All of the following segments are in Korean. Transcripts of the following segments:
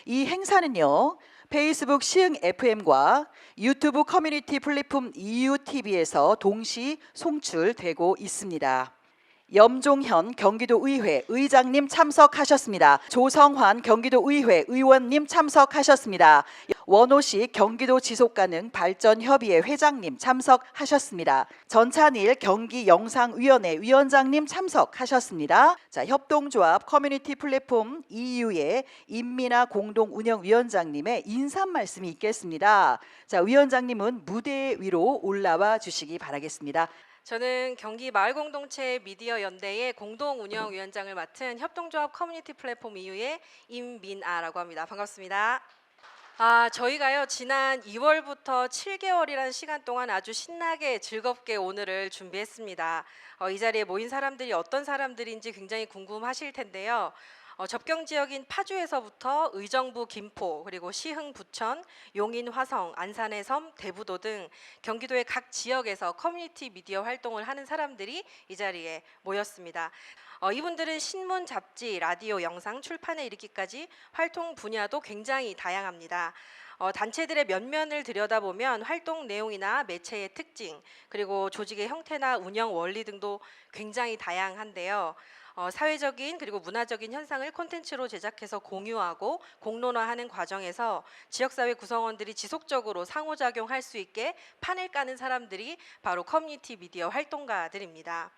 이 행사는요, 페이스북 시흥 FM과 유튜브 커뮤니티 플랫폼 EUTV에서 동시 송출되고 있습니다. 염종현 경기도의회 의장님 참석하셨습니다. 조성환 경기도의회 의원님 참석하셨습니다. 원호식 경기도 지속가능발전협의회 회장님 참석하셨습니다. 전찬일 경기영상위원회 위원장님 참석하셨습니다. 자, 협동조합 커뮤니티 플랫폼 EU의 임민아 공동운영위원장님의 인사 말씀이 있겠습니다. 자, 위원장님은 무대 위로 올라와 주시기 바라겠습니다. 저는 경기 마을공동체 미디어 연대의 공동운영위원장을 맡은 협동조합 커뮤니티 플랫폼 이후의 임민아라고 합니다. 반갑습니다. 저희가요 지난 2월부터 7개월이라는 시간 동안 아주 신나게 즐겁게 오늘을 준비했습니다. 이 자리에 모인 사람들이 어떤 사람들인지 굉장히 궁금하실 텐데요. 접경 지역인 파주에서부터 의정부 김포, 그리고 시흥 부천, 용인 화성, 안산의 섬, 대부도 등 경기도의 각 지역에서 커뮤니티 미디어 활동을 하는 사람들이 이 자리에 모였습니다. 이분들은 신문, 잡지, 라디오, 영상, 출판에 이르기까지 활동 분야도 굉장히 다양합니다. 단체들의 면면을 들여다보면 활동 내용이나 매체의 특징, 그리고 조직의 형태나 운영 원리 등도 굉장히 다양한데요. 사회적인 그리고 문화적인 현상을 콘텐츠로 제작해서 공유하고 공론화하는 과정에서 지역사회 구성원들이 지속적으로 상호작용할 수 있게 판을 까는 사람들이 바로 커뮤니티 미디어 활동가들입니다.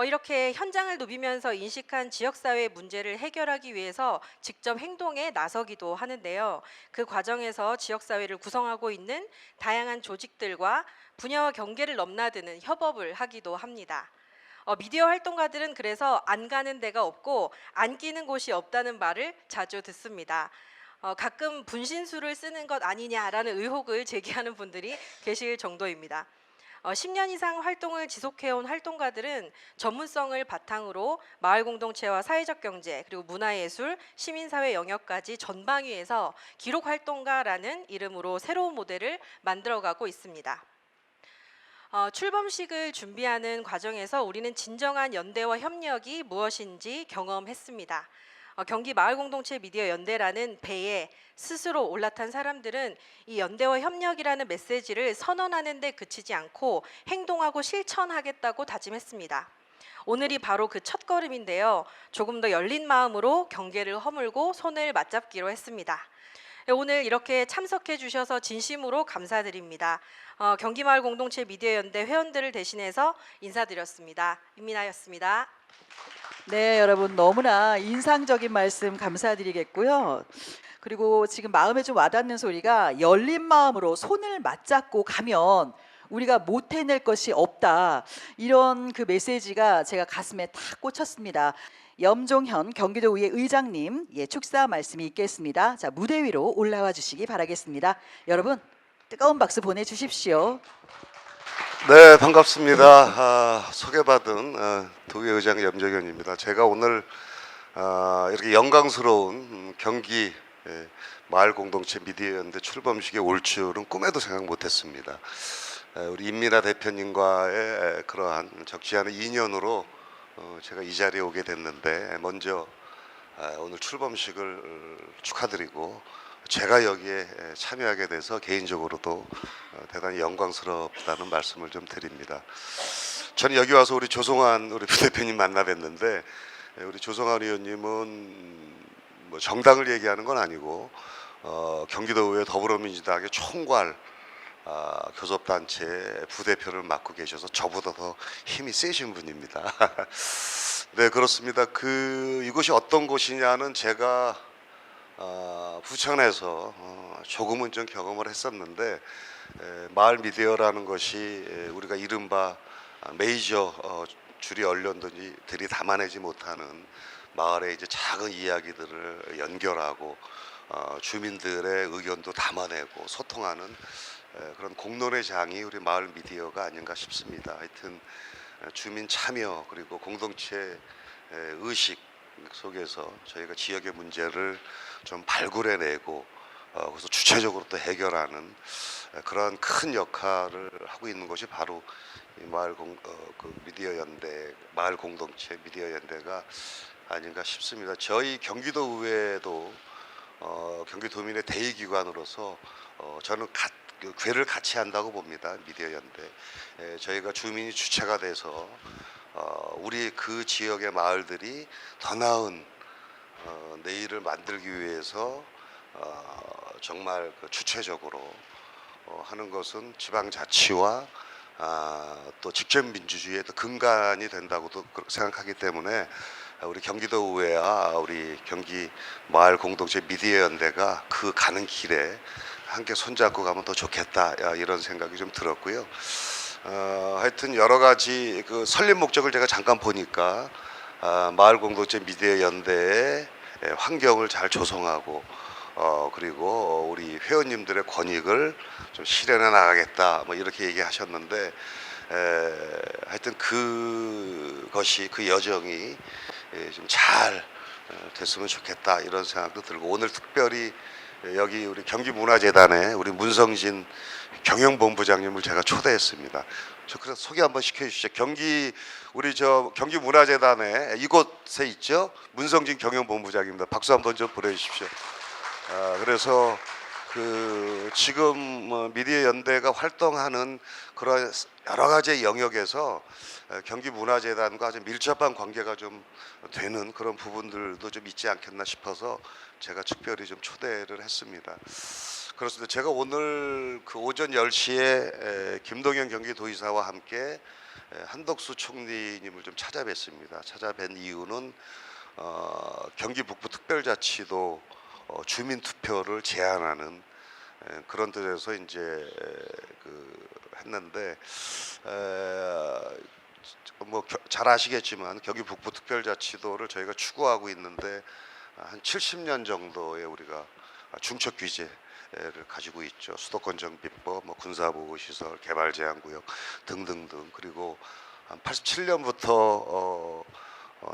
이렇게 현장을 누비면서 인식한 지역사회 문제를 해결하기 위해서 직접 행동에 나서기도 하는데요. 그 과정에서 지역사회를 구성하고 있는 다양한 조직들과 분야와 경계를 넘나드는 협업을 하기도 합니다. 미디어 활동가들은 그래서 안 가는 데가 없고 안 끼는 곳이 없다는 말을 자주 듣습니다. 가끔 분신술을 쓰는 것 아니냐라는 의혹을 제기하는 분들이 계실 정도입니다. 10년 이상 활동을 지속해온 활동가들은 전문성을 바탕으로 마을 공동체와 사회적 경제, 그리고 문화예술, 시민사회 영역까지 전방위에서 기록 활동가라는 이름으로 새로운 모델을 만들어가고 있습니다. 출범식을 준비하는 과정에서 우리는 진정한 연대와 협력이 무엇인지 경험했습니다. 경기 마을공동체 미디어 연대라는 배에 스스로 올라탄 사람들은 이 연대와 협력이라는 메시지를 선언하는 데 그치지 않고 행동하고 실천하겠다고 다짐했습니다. 오늘이 바로 그 첫걸음인데요. 조금 더 열린 마음으로 경계를 허물고 손을 맞잡기로 했습니다. 오늘 이렇게 참석해 주셔서 진심으로 감사드립니다. 경기마을 공동체 미디어 연대 회원들을 대신해서 인사드렸습니다. 임민아였습니다. 네, 여러분 너무나 인상적인 말씀 감사드리겠고요. 그리고 지금 마음에 좀 와닿는 소리가 열린 마음으로 손을 맞잡고 가면 우리가 못 해낼 것이 없다. 이런 그 메시지가 제가 가슴에 탁 꽂혔습니다. 염종현 경기도의회 의장님 축사 말씀이 있겠습니다. 자, 무대 위로 올라와 주시기 바라겠습니다. 여러분 뜨거운 박수 보내주십시오. 네, 반갑습니다. 소개받은 도의회의장 염종현입니다. 제가 오늘 이렇게 영광스러운 경기 마을공동체 미디어연대 출범식에 올 줄은 꿈에도 생각 못했습니다. 우리 임민아 대표님과의 그러한 적지 않은 인연으로 제가 이 자리에 오게 됐는데, 먼저 오늘 출범식을 축하드리고 제가 여기에 참여하게 돼서 개인적으로도 대단히 영광스럽다는 말씀을 좀 드립니다. 저는 여기 와서 우리 조성환 우리 부대표님 만나 뵀는데, 우리 조성환 의원님은 뭐 정당을 얘기하는 건 아니고 경기도의회 더불어민주당의 총괄 교섭단체 부대표를 맡고 계셔서 저보다 더 힘이 세신 분입니다. 네, 그렇습니다. 이곳이 어떤 곳이냐는 제가 부천에서 조금은 좀 경험을 했었는데, 마을 미디어라는 것이 우리가 이른바 메이저 주리 언론들이 담아내지 못하는 마을의 이제 작은 이야기들을 연결하고 주민들의 의견도 담아내고 소통하는 그런 공론의 장이 우리 마을 미디어가 아닌가 싶습니다. 하여튼 주민 참여 그리고 공동체 의식 속에서 저희가 지역의 문제를 좀 발굴해내고 그래서 주체적으로 또 해결하는 그러한 큰 역할을 하고 있는 것이 바로 이 미디어 연대, 마을 공동체 미디어 연대가 아닌가 싶습니다. 저희 경기도 의회도 경기도민의 대의기관으로서 저는 그 궤를 같이 한다고 봅니다. 미디어 연대. 저희가 주민이 주체가 돼서 우리 그 지역의 마을들이 더 나은 내일을 만들기 위해서 정말 그 주체적으로 하는 것은 지방자치와 또 직접민주주의의 또 근간이 된다고도 생각하기 때문에 우리 경기도의회와 우리 경기 마을 공동체 미디어 연대가 그 가는 길에 함께 손잡고 가면 더 좋겠다 이런 생각이 좀 들었고요. 하여튼 여러 가지 그 설립 목적을 제가 잠깐 보니까 마을 공동체 미디어 연대의 환경을 잘 조성하고 그리고 우리 회원님들의 권익을 좀 실현해 나가겠다 뭐 이렇게 얘기하셨는데 하여튼 그것이 그 여정이 좀 잘 됐으면 좋겠다 이런 생각도 들고 오늘 특별히 여기 우리 경기문화재단에 우리 문성진 경영본부장님을 제가 초대했습니다. 저 그래서 소개 한번 시켜주시죠. 우리 저 경기문화재단에 이곳에 있죠. 문성진 경영본부장입니다. 박수 한번 좀 보내주십시오. 그래서 그 지금 미디어 연대가 활동하는 그런 여러 가지 영역에서 경기문화재단과 아주 밀접한 관계가 좀 되는 그런 부분들도 좀 있지 않겠나 싶어서 제가 특별히 좀 초대를 했습니다. 그렇습니다. 제가 오늘 그 오전 10시에 김동연 경기도의사와 함께 한덕수 총리님을 좀 찾아뵀습니다. 찾아뵌 이유는 경기 북부 특별자치도 주민 투표를 제한하는 그런 뜻에서 이제 그 했는데 뭐 잘 아시겠지만 경기 북부 특별자치도를 저희가 추구하고 있는데 한 70년 정도의 우리가 중첩 규제를 가지고 있죠. 수도권 정비법, 뭐 군사보호 시설, 개발 제한 구역 등등등. 그리고 한 87년부터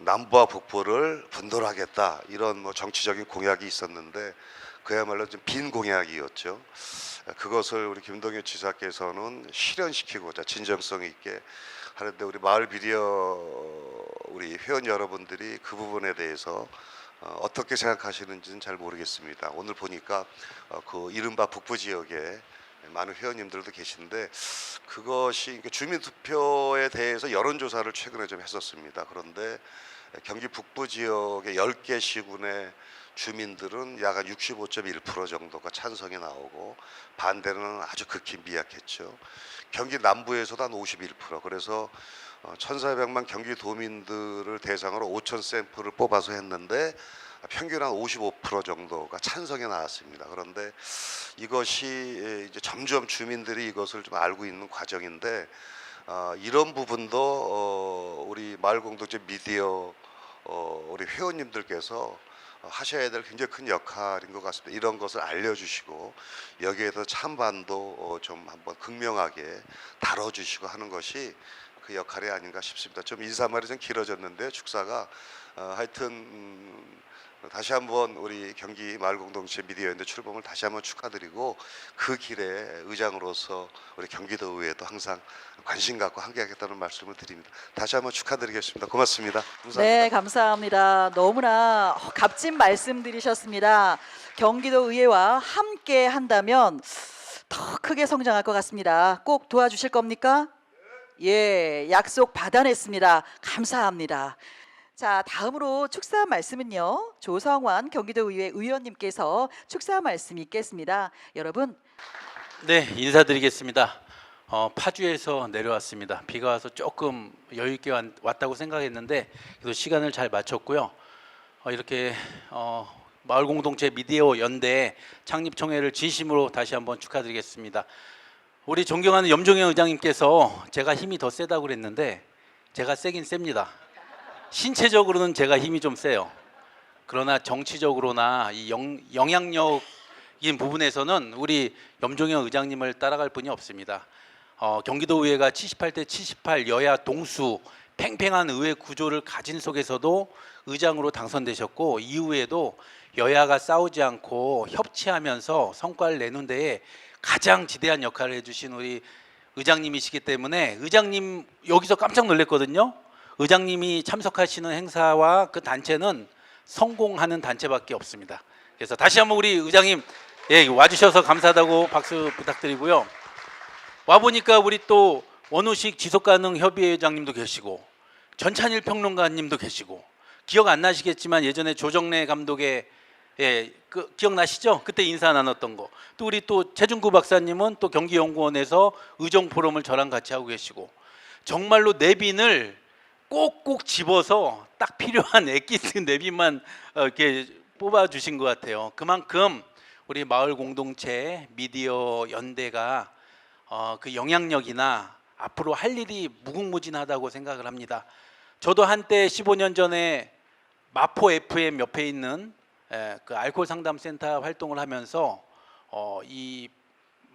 남부와 북부를 분돌하겠다 이런 뭐 정치적인 공약이 있었는데 그야말로 좀 빈 공약이었죠. 그것을 우리 김동연 지사께서는 실현시키고자 진정성 있게 하는데 우리 마을 비리어 우리 회원 여러분들이 그 부분에 대해서 어떻게 생각하시는지는 잘 모르겠습니다. 오늘 보니까 그 이른바 북부 지역에 많은 회원님들도 계신데 그것이 주민 투표에 대해서 여론조사를 최근에 좀 했었습니다. 그런데 경기 북부 지역의 10개 시군의 주민들은 약 65.1% 정도가 찬성이 나오고 반대는 아주 극히 미약했죠. 경기 남부에서도 한 51%. 그래서 1,400만 경기도민들을 대상으로 5,000 샘플을 뽑아서 했는데 평균 한 55% 정도가 찬성이 나왔습니다. 그런데 이것이 이제 점점 주민들이 이것을 좀 알고 있는 과정인데 이런 부분도 우리 마을 공동체 미디어 우리 회원님들께서 하셔야 될 굉장히 큰 역할인 것 같습니다. 이런 것을 알려주시고 여기에서 찬반도 좀 한번 극명하게 다뤄주시고 하는 것이 그 역할이 아닌가 싶습니다. 좀 인사말이 좀 길어졌는데 축사가 하여튼 다시 한번 우리 경기 마을공동체 미디어연대 출범을 다시 한번 축하드리고 그 길에 의장으로서 우리 경기도의회도 항상 관심 갖고 함께하겠다는 말씀을 드립니다. 다시 한번 축하드리겠습니다. 고맙습니다. 감사합니다. 네, 감사합니다. 너무나 값진 말씀드리셨습니다. 경기도 의회와 함께 한다면 더 크게 성장할 것 같습니다. 꼭 도와주실 겁니까? 예, 약속 받아냈습니다. 감사합니다. 자, 다음으로 축사 말씀은요. 조성환 경기도의회 의원님께서 축사 말씀 있겠습니다. 여러분. 네, 인사드리겠습니다. 파주에서 내려왔습니다. 비가 와서 조금 여유 있게 왔다고 생각했는데 그래도 시간을 잘 맞췄고요. 이렇게 마을 공동체 미디어 연대 창립 총회를 진심으로 다시 한번 축하드리겠습니다. 우리 존경하는 염종현 의장님께서 제가 힘이 더 세다고 그랬는데 제가 세긴 셉니다. 신체적으로는 제가 힘이 좀 세요. 그러나 정치적으로나 이 영향력인 부분에서는 우리 염종현 의장님을 따라갈 분이 없습니다. 경기도의회가 78대 78 여야 동수 팽팽한 의회 구조를 가진 속에서도 의장으로 당선되셨고 이후에도 여야가 싸우지 않고 협치하면서 성과를 내는 데에 가장 지대한 역할을 해주신 우리 의장님이시기 때문에 의장님 여기서 깜짝 놀랐거든요. 의장님이 참석하시는 행사와 그 단체는 성공하는 단체밖에 없습니다. 그래서 다시 한번 우리 의장님 예, 와주셔서 감사하다고 박수 부탁드리고요. 와 보니까 우리 또 원우식 지속가능협의회장님도 계시고 전찬일 평론가님도 계시고 기억 안 나시겠지만 예전에 조정래 감독의 예, 그 기억나시죠? 그때 인사 나눴던 거. 또 우리 또 최준구 박사님은 또 경기연구원에서 의정 포럼을 저랑 같이 하고 계시고 정말로 내빈을 꼭꼭 집어서 딱 필요한 엑기스 내빈만 이렇게 뽑아 주신 것 같아요. 그만큼 우리 마을 공동체 미디어 연대가 그 영향력이나 앞으로 할 일이 무궁무진하다고 생각을 합니다. 저도 한때 15년 전에 마포 FM 옆에 있는 그 알코올 상담 센터 활동을 하면서 이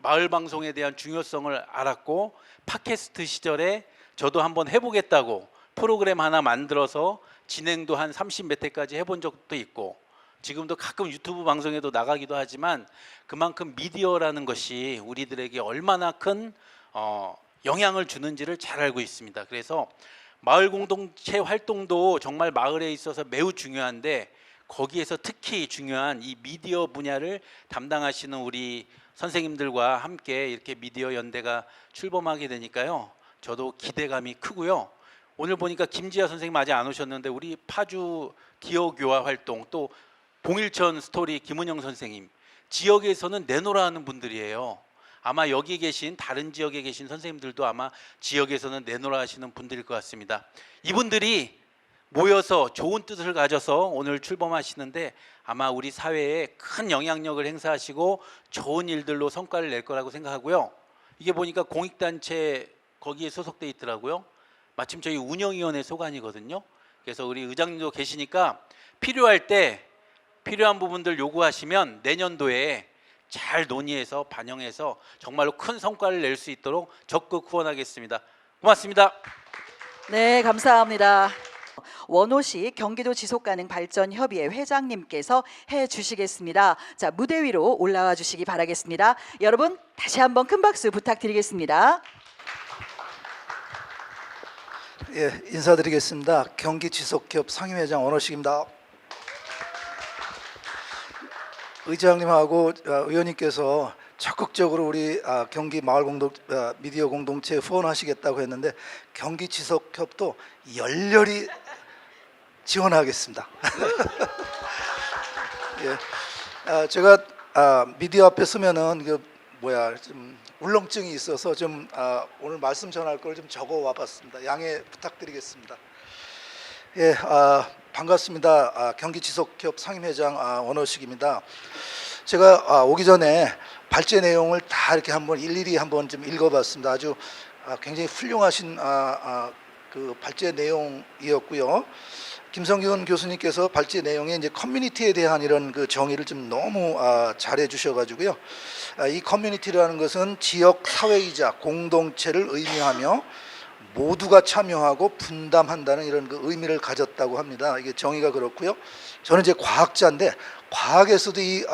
마을 방송에 대한 중요성을 알았고 팟캐스트 시절에 저도 한번 해보겠다고 프로그램 하나 만들어서 진행도 한 30몇 회까지 해본 적도 있고 지금도 가끔 유튜브 방송에도 나가기도 하지만 그만큼 미디어라는 것이 우리들에게 얼마나 큰 영향을 주는지를 잘 알고 있습니다. 그래서 마을 공동체 활동도 정말 마을에 있어서 매우 중요한데 거기에서 특히 중요한 이 미디어 분야를 담당하시는 우리 선생님들과 함께 이렇게 미디어 연대가 출범하게 되니까요. 저도 기대감이 크고요. 오늘 보니까 김지아 선생님 아직 안 오셨는데 우리 파주 기호 교화 활동 또 봉일천 스토리 김은영 선생님 지역에서는 내노라 하는 분들이에요. 아마 여기 계신 다른 지역에 계신 선생님들도 아마 지역에서는 내노라 하시는 분들일 것 같습니다. 이분들이 모여서 좋은 뜻을 가져서 오늘 출범하시는데 아마 우리 사회에 큰 영향력을 행사하시고 좋은 일들로 성과를 낼 거라고 생각하고요. 이게 보니까 공익단체 거기에 소속돼 있더라고요. 마침 저희 운영위원회 소관이거든요. 그래서 우리 의장님도 계시니까 필요할 때 필요한 부분들 요구하시면 내년도에 잘 논의해서 반영해서 정말로 큰 성과를 낼 수 있도록 적극 후원하겠습니다. 고맙습니다. 네, 감사합니다. 원호식 경기도 지속가능발전협의회 회장님께서 해주시겠습니다. 자, 무대 위로 올라와 주시기 바라겠습니다. 여러분 다시 한번 큰 박수 부탁드리겠습니다. 예, 인사드리겠습니다. 경기지속협 상임회장 원호식입니다. 의장님하고 의원님께서 적극적으로 우리 경기 마을 미디어 공동체 후원하시겠다고 했는데 경기지속협도 열렬히 지원하겠습니다. 예, 제가 미디어 앞에 서면은 좀 울렁증이 있어서 좀 오늘 말씀 전할 걸 좀 적어 와봤습니다. 양해 부탁드리겠습니다. 예, 반갑습니다. 경기지속협 상임회장 원호식입니다. 제가 오기 전에 발제 내용을 다 이렇게 한번 일일이 한번 좀 읽어봤습니다. 아주 굉장히 훌륭하신 그 발제 내용이었고요. 김성균 교수님께서 발제 내용에 이제 커뮤니티에 대한 이런 그 정의를 좀 너무 잘해 주셔가지고요. 이 커뮤니티라는 것은 지역 사회이자 공동체를 의미하며 모두가 참여하고 분담한다는 이런 그 의미를 가졌다고 합니다. 이게 정의가 그렇고요. 저는 이제 과학자인데 과학에서도 이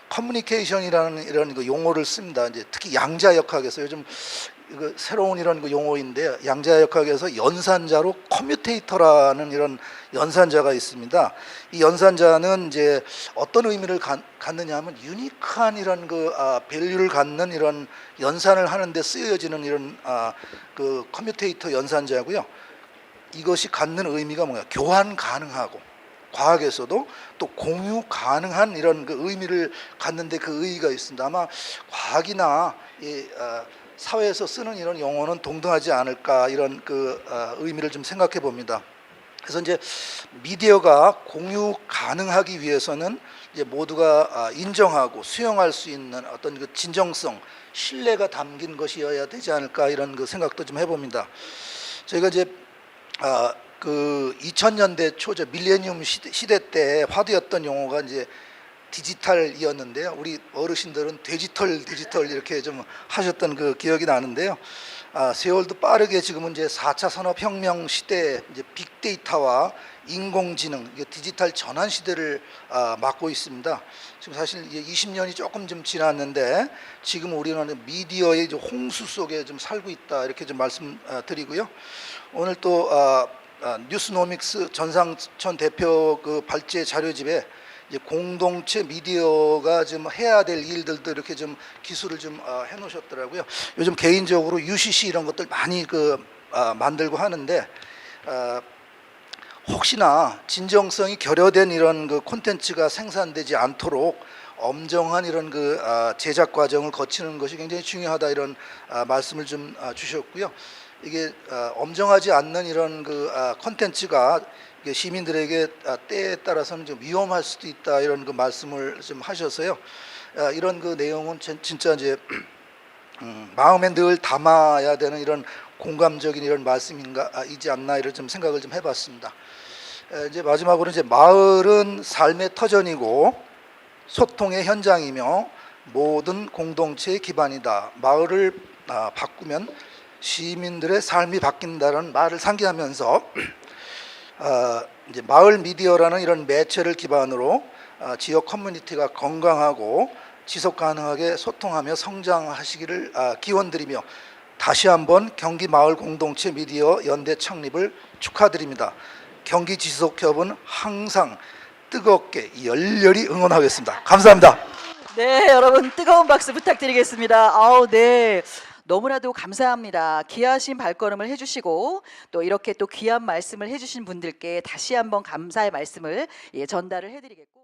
커뮤니케이션이라는 이런 그 용어를 씁니다. 이제 특히 양자역학에서 요즘 이거 새로운 이런 그 용어인데요. 양자역학에서 연산자로 커뮤테이터라는 이런 연산자가 있습니다. 이 연산자는 이제 어떤 의미를 갖느냐면 유니크한 이런 그 밸류를 갖는 이런 연산을 하는데 쓰여지는 이런 그 커뮤테이터 연산자고요. 이것이 갖는 의미가 뭐냐? 교환 가능하고 과학에서도 또 공유 가능한 이런 그 의미를 갖는데 그 의의가 있습니다. 아마 과학이나 사회에서 쓰는 이런 용어는 동등하지 않을까 이런 그 의미를 좀 생각해 봅니다. 그래서 이제 미디어가 공유 가능하기 위해서는 이제 모두가 인정하고 수용할 수 있는 어떤 그 진정성, 신뢰가 담긴 것이어야 되지 않을까 이런 그 생각도 좀 해봅니다. 저희가 이제 그 2000년대 초저 밀레니엄 시대 때 화두였던 용어가 이제 디지털이었는데요. 우리 어르신들은 디지털 이렇게 좀 하셨던 그 기억이 나는데요. 세월도 빠르게 지금은 이제 4차 산업혁명 시대 이제 빅데이터와 인공지능, 디지털 전환 시대를 맞고 있습니다. 지금 사실 이제 20년이 조금 좀 지났는데 지금 우리는 미디어의 이제 홍수 속에 좀 살고 있다 이렇게 좀 말씀드리고요. 오늘 또 뉴스노믹스 전상천 대표 그 발제 자료집에 이제 공동체 미디어가 좀 해야 될 일들도 이렇게 좀 기술을 좀 해놓으셨더라고요. 요즘 개인적으로 UCC 이런 것들 많이 만들고 하는데 혹시나 진정성이 결여된 이런 콘텐츠가 생산되지 않도록 엄정한 이런 제작 과정을 거치는 것이 굉장히 중요하다 이런 말씀을 좀 주셨고요. 이게 엄정하지 않는 이런 콘텐츠가 시민들에게 때에 따라서는 좀 위험할 수도 있다 이런 말씀을 좀 하셔서요. 이런 내용은 진짜 이제 마음에 늘 담아야 되는 이런 공감적인 이런 말씀이지 않나 이런 좀 생각을 좀 해봤습니다. 이제 마지막으로 이제 마을은 삶의 터전이고 소통의 현장이며 모든 공동체의 기반이다. 마을을 바꾸면 시민들의 삶이 바뀐다는 말을 상기하면서 이제 마을 미디어라는 이런 매체를 기반으로 지역 커뮤니티가 건강하고 지속 가능하게 소통하며 성장하시기를 기원드리며 다시 한번 경기 마을 공동체 미디어 연대 창립을 축하드립니다. 경기 지속협은 항상 뜨겁게 열렬히 응원하겠습니다. 감사합니다. 네, 여러분 뜨거운 박수 부탁드리겠습니다. 아우, 네. 너무나도 감사합니다. 귀하신 발걸음을 해주시고 또 이렇게 또 귀한 말씀을 해주신 분들께 다시 한번 감사의 말씀을 전달을 해드리겠고.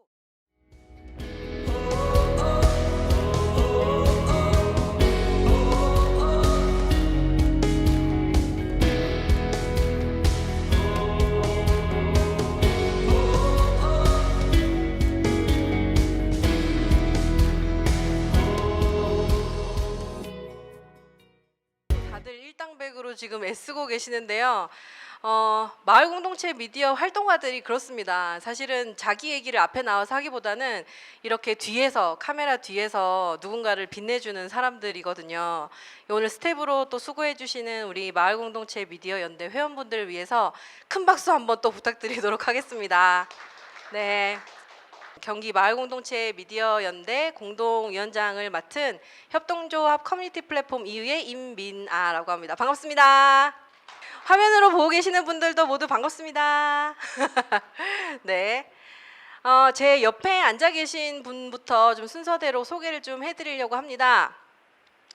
다들 일당백으로 지금 애쓰고 계시는데요. 마을 공동체 미디어 활동가들이 그렇습니다. 사실은 자기 얘기를 앞에 나와서 하기보다는 이렇게 뒤에서 카메라 뒤에서 누군가를 빛내주는 사람들이거든요. 오늘 스텝으로 또 수고해 주시는 우리 마을 공동체 미디어 연대 회원분들을 위해서 큰 박수 한번 또 부탁드리도록 하겠습니다. 네. 경기 마을공동체 미디어 연대 공동위원장을 맡은 협동조합 커뮤니티 플랫폼 이유의 임민아라고 합니다. 반갑습니다. 화면으로 보고 계시는 분들도 모두 반갑습니다. 네. 제 옆에 앉아 계신 분부터 좀 순서대로 소개를 좀 해드리려고 합니다.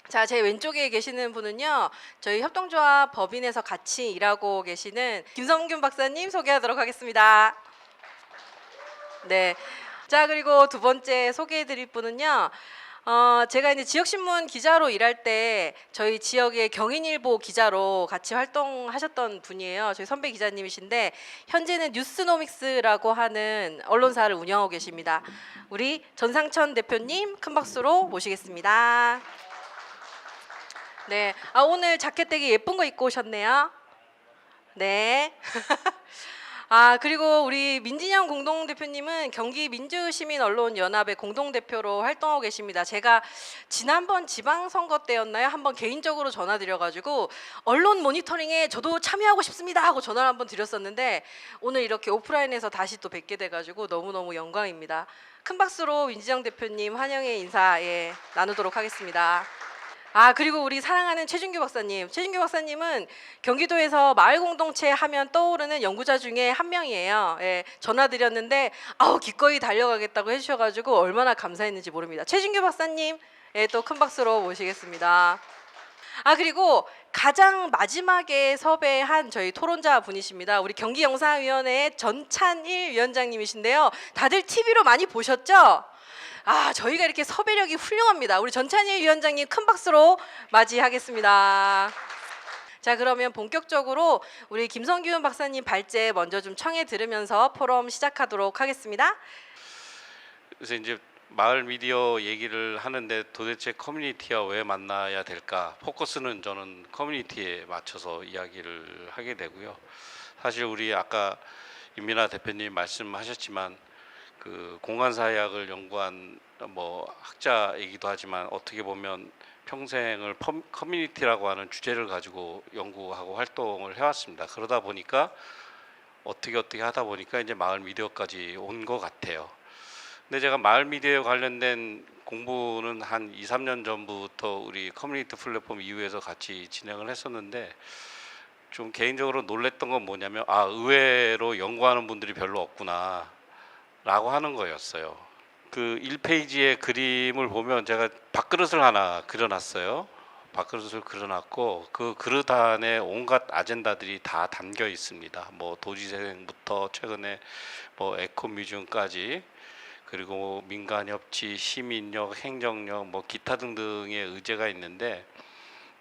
자, 제 왼쪽에 계시는 분은요, 저희 협동조합 법인에서 같이 일하고 계시는 김성균 박사님 소개하도록 하겠습니다. 네. 자, 그리고 두 번째 소개해드릴 분은요, 제가 이제 지역신문 기자로 일할 때 저희 지역의 경인일보 기자로 같이 활동하셨던 분이에요. 저희 선배 기자님이신데 현재는 뉴스노믹스라고 하는 언론사를 운영하고 계십니다. 우리 전상천 대표님 큰 박수로 모시겠습니다. 네, 오늘 자켓 되게 예쁜 거 입고 오셨네요. 네. 그리고 우리 민진영 공동대표님은 경기 민주시민언론연합의 공동대표로 활동하고 계십니다. 제가 지난번 지방선거 때였나요? 한번 개인적으로 전화드려가지고 언론 모니터링에 저도 참여하고 싶습니다 하고 전화를 한번 드렸었는데 오늘 이렇게 오프라인에서 다시 또 뵙게 돼가지고 너무너무 영광입니다. 큰 박수로 민진영 대표님 환영의 인사 나누도록 하겠습니다. 그리고 우리 사랑하는 최준규 박사님. 최준규 박사님은 경기도에서 마을 공동체 하면 떠오르는 연구자 중에 한 명이에요. 전화 드렸는데 기꺼이 달려가겠다고 해주셔가지고 얼마나 감사했는지 모릅니다. 최준규 박사님 또 큰 박수로 모시겠습니다. 그리고 가장 마지막에 섭외한 저희 토론자 분이십니다. 우리 경기영상위원회 전찬일 위원장님이신데요. 다들 TV로 많이 보셨죠? 저희가 이렇게 섭외력이 훌륭합니다. 우리 전찬일 위원장님 큰 박수로 맞이하겠습니다. 자, 그러면 본격적으로 우리 김성균 박사님 발제 먼저 좀 청해 들으면서 포럼 시작하도록 하겠습니다. 그래서 이제 마을 미디어 얘기를 하는데 도대체 커뮤니티와 왜 만나야 될까? 포커스는 저는 커뮤니티에 맞춰서 이야기를 하게 되고요. 사실 우리 아까 임민아 대표님 말씀하셨지만 그 공간사회학을 연구한 학자이기도 하지만 어떻게 보면 평생을 커뮤니티라고 하는 주제를 가지고 연구하고 활동을 해왔습니다. 그러다 보니까 어떻게 하다 보니까 이제 마을 미디어까지 온 것 같아요. 근데 제가 마을 미디어에 관련된 공부는 한 2, 3년 전부터 우리 커뮤니티 플랫폼 이후에서 같이 진행을 했었는데 좀 개인적으로 놀랬던 건 뭐냐면 의외로 연구하는 분들이 별로 없구나. 라고 하는 거였어요. 그 1페이지의 그림을 보면 제가 밥그릇을 하나 그려놨어요. 밥그릇을 그려놨고 그 그릇 안에 온갖 아젠다들이 다 담겨 있습니다. 뭐 도지재생부터 최근에 뭐 에코뮤지엄까지, 그리고 민간협치, 시민력, 행정력, 뭐 기타 등등의 의제가 있는데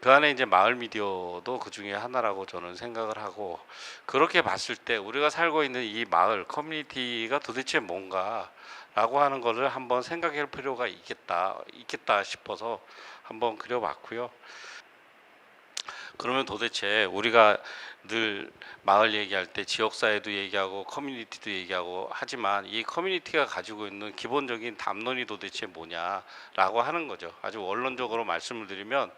그 안에 이제 마을 미디어도 그 중에 하나라고 저는 생각을 하고, 그렇게 봤을 때 우리가 살고 있는 이 마을 커뮤니티가 도대체 뭔가라고 하는 것을 한번 생각할 필요가 있겠다 싶어서 한번 그려봤고요. 그러면 도대체 우리가 늘 마을 얘기할 때 지역사회도 얘기하고 커뮤니티도 얘기하고 하지만 이 커뮤니티가 가지고 있는 기본적인 담론이 도대체 뭐냐라고 하는 거죠. 아주 원론적으로 말씀을 드리면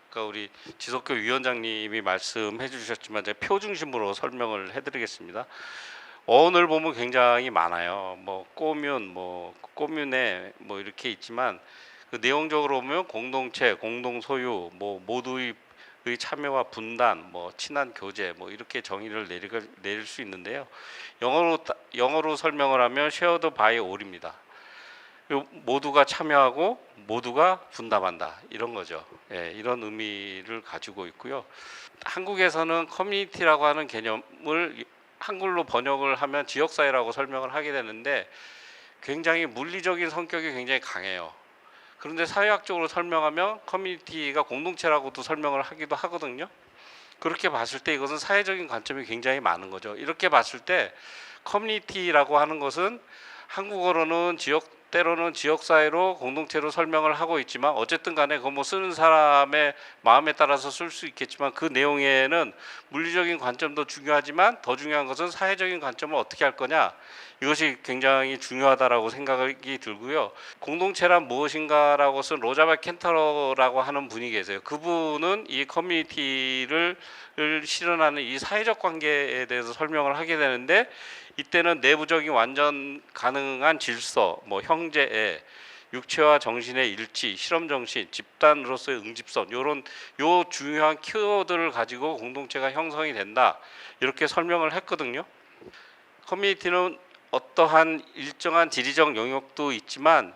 아까 우리 지석교 위원장님이 말씀해 주셨지만 제가 표 중심으로 설명을 해드리겠습니다. 어원을 보면 굉장히 많아요. 뭐 꼬뮨, 뭐 꼬뮨에 뭐 이렇게 있지만 그 내용적으로 보면 공동체, 공동 소유, 뭐 모두의 참여와 분단, 뭐 친한 교제, 뭐 이렇게 정의를 내릴 수 있는데요. 영어로 설명을 하면 shared by all입니다. 모두가 참여하고 모두가 분담한다, 이런 거죠. 예, 이런 의미를 가지고 있고요. 한국에서는 커뮤니티라고 하는 개념을 한글로 번역을 하면 지역사회라고 설명을 하게 되는데 굉장히 물리적인 성격이 굉장히 강해요. 그런데 사회학적으로 설명하면 커뮤니티가 공동체라고도 설명을 하기도 하거든요. 그렇게 봤을 때 이것은 사회적인 관점이 굉장히 많은 거죠. 이렇게 봤을 때 커뮤니티라고 하는 것은 한국어로는 때로는 지역사회로 공동체로 설명을 하고 있지만 어쨌든 간에 그 뭐 쓰는 사람의 마음에 따라서 쓸 수 있겠지만 그 내용에는 물리적인 관점도 중요하지만 더 중요한 것은 사회적인 관점을 어떻게 할 거냐, 이것이 굉장히 중요하다라고 생각이 들고요. 공동체란 무엇인가라고 쓴 로자발 켄터라고 하는 분이 계세요. 그분은 이 커뮤니티를 실현하는 이 사회적 관계에 대해서 설명을 하게 되는데 이때는 내부적인 완전 가능한 질서, 뭐 형제애, 육체와 정신의 일치, 실험 정신, 집단으로서의 응집선, 요 중요한 키워드를 가지고 공동체가 형성이 된다, 이렇게 설명을 했거든요. 커뮤니티는 어떠한 일정한 지리적 영역도 있지만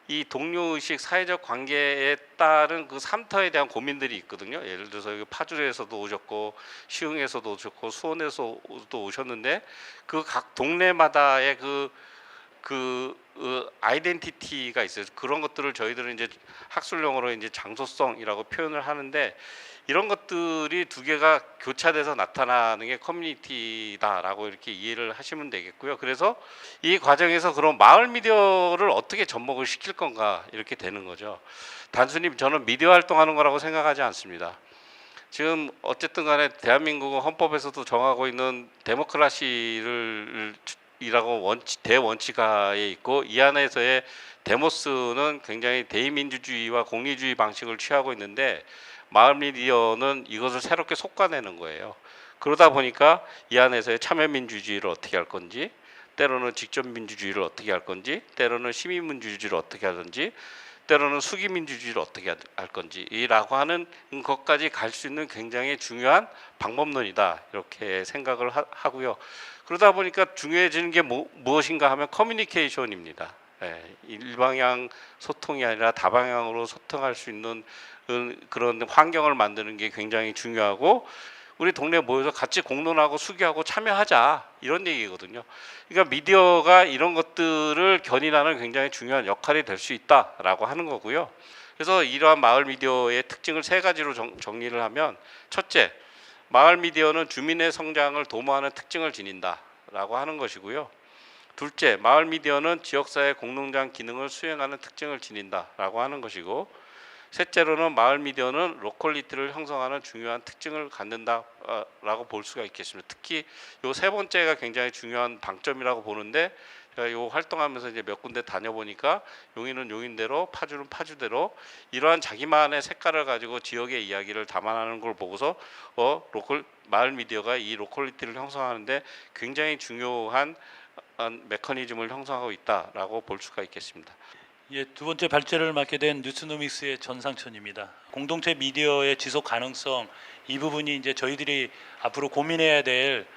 이 동료의식, 사회적 관계에 따른 그 삼터에 대한 고민들이 있거든요. 예를 들어서 여기 파주에서도 오셨고 시흥에서도 오셨고 수원에서도 오셨는데 그 각 동네마다의 그 아이덴티티가 있어요. 그런 것들을 저희들은 이제 학술용어로 이제 장소성이라고 표현을 하는데 이런 것들이 두 개가 교차돼서 나타나는 게 커뮤니티다라고 이렇게 이해를 하시면 되겠고요. 그래서 이 과정에서 그럼 마을 미디어를 어떻게 접목을 시킬 건가, 이렇게 되는 거죠. 단순히 저는 미디어 활동하는 거라고 생각하지 않습니다. 지금 어쨌든 간에 대한민국은 헌법에서도 정하고 있는 데모크라시를 이라고 대원칙하에 있고 이 안에서의 데모스는 굉장히 대의민주주의와 공리주의 방식을 취하고 있는데 마을 미디어는 이것을 새롭게 솎아내는 거예요. 그러다 보니까 이 안에서의 참여민주주의를 어떻게 할 건지, 때로는 직접민주주의를 어떻게 할 건지, 때로는 시민민주주의를 어떻게 하든지, 때로는 수기민주주의를 어떻게 할 건지 라고 하는 것까지 갈 수 있는 굉장히 중요한 방법론이다, 이렇게 생각을 하고요. 그러다 보니까 중요해지는 게 무엇인가 하면 커뮤니케이션입니다. 일방향 소통이 아니라 다방향으로 소통할 수 있는 그런 환경을 만드는 게 굉장히 중요하고, 우리 동네에 모여서 같이 공론하고 수기하고 참여하자, 이런 얘기거든요. 그러니까 미디어가 이런 것들을 견인하는 굉장히 중요한 역할이 될 수 있다라고 하는 거고요. 그래서 이러한 마을 미디어의 특징을 세 가지로 정리를 하면, 첫째, 마을 미디어는 주민의 성장을 도모하는 특징을 지닌다라고 하는 것이고요. 둘째, 마을 미디어는 지역사회 공농장 기능을 수행하는 특징을 지닌다라고 하는 것이고, 셋째로는 마을 미디어는 로컬리티를 형성하는 중요한 특징을 갖는다라고 볼 수가 있겠습니다. 특히 이 세 번째가 굉장히 중요한 방점이라고 보는데, 제가 이 활동하면서 이제 몇 군데 다녀보니까 용인은 용인대로, 파주는 파주대로 이러한 자기만의 색깔을 가지고 지역의 이야기를 담아내는 걸 보고서 마을 미디어가 이 로컬리티를 형성하는데 굉장히 중요한 메커니즘을 형성하고 있다라고 볼 수가 있겠습니다. 예, 두 번째 발제를 맡게 된 뉴스노믹스의 전상천입니다. 공동체 미디어의 지속 가능성, 이 부분이 이제 저희들이 앞으로 고민해야 될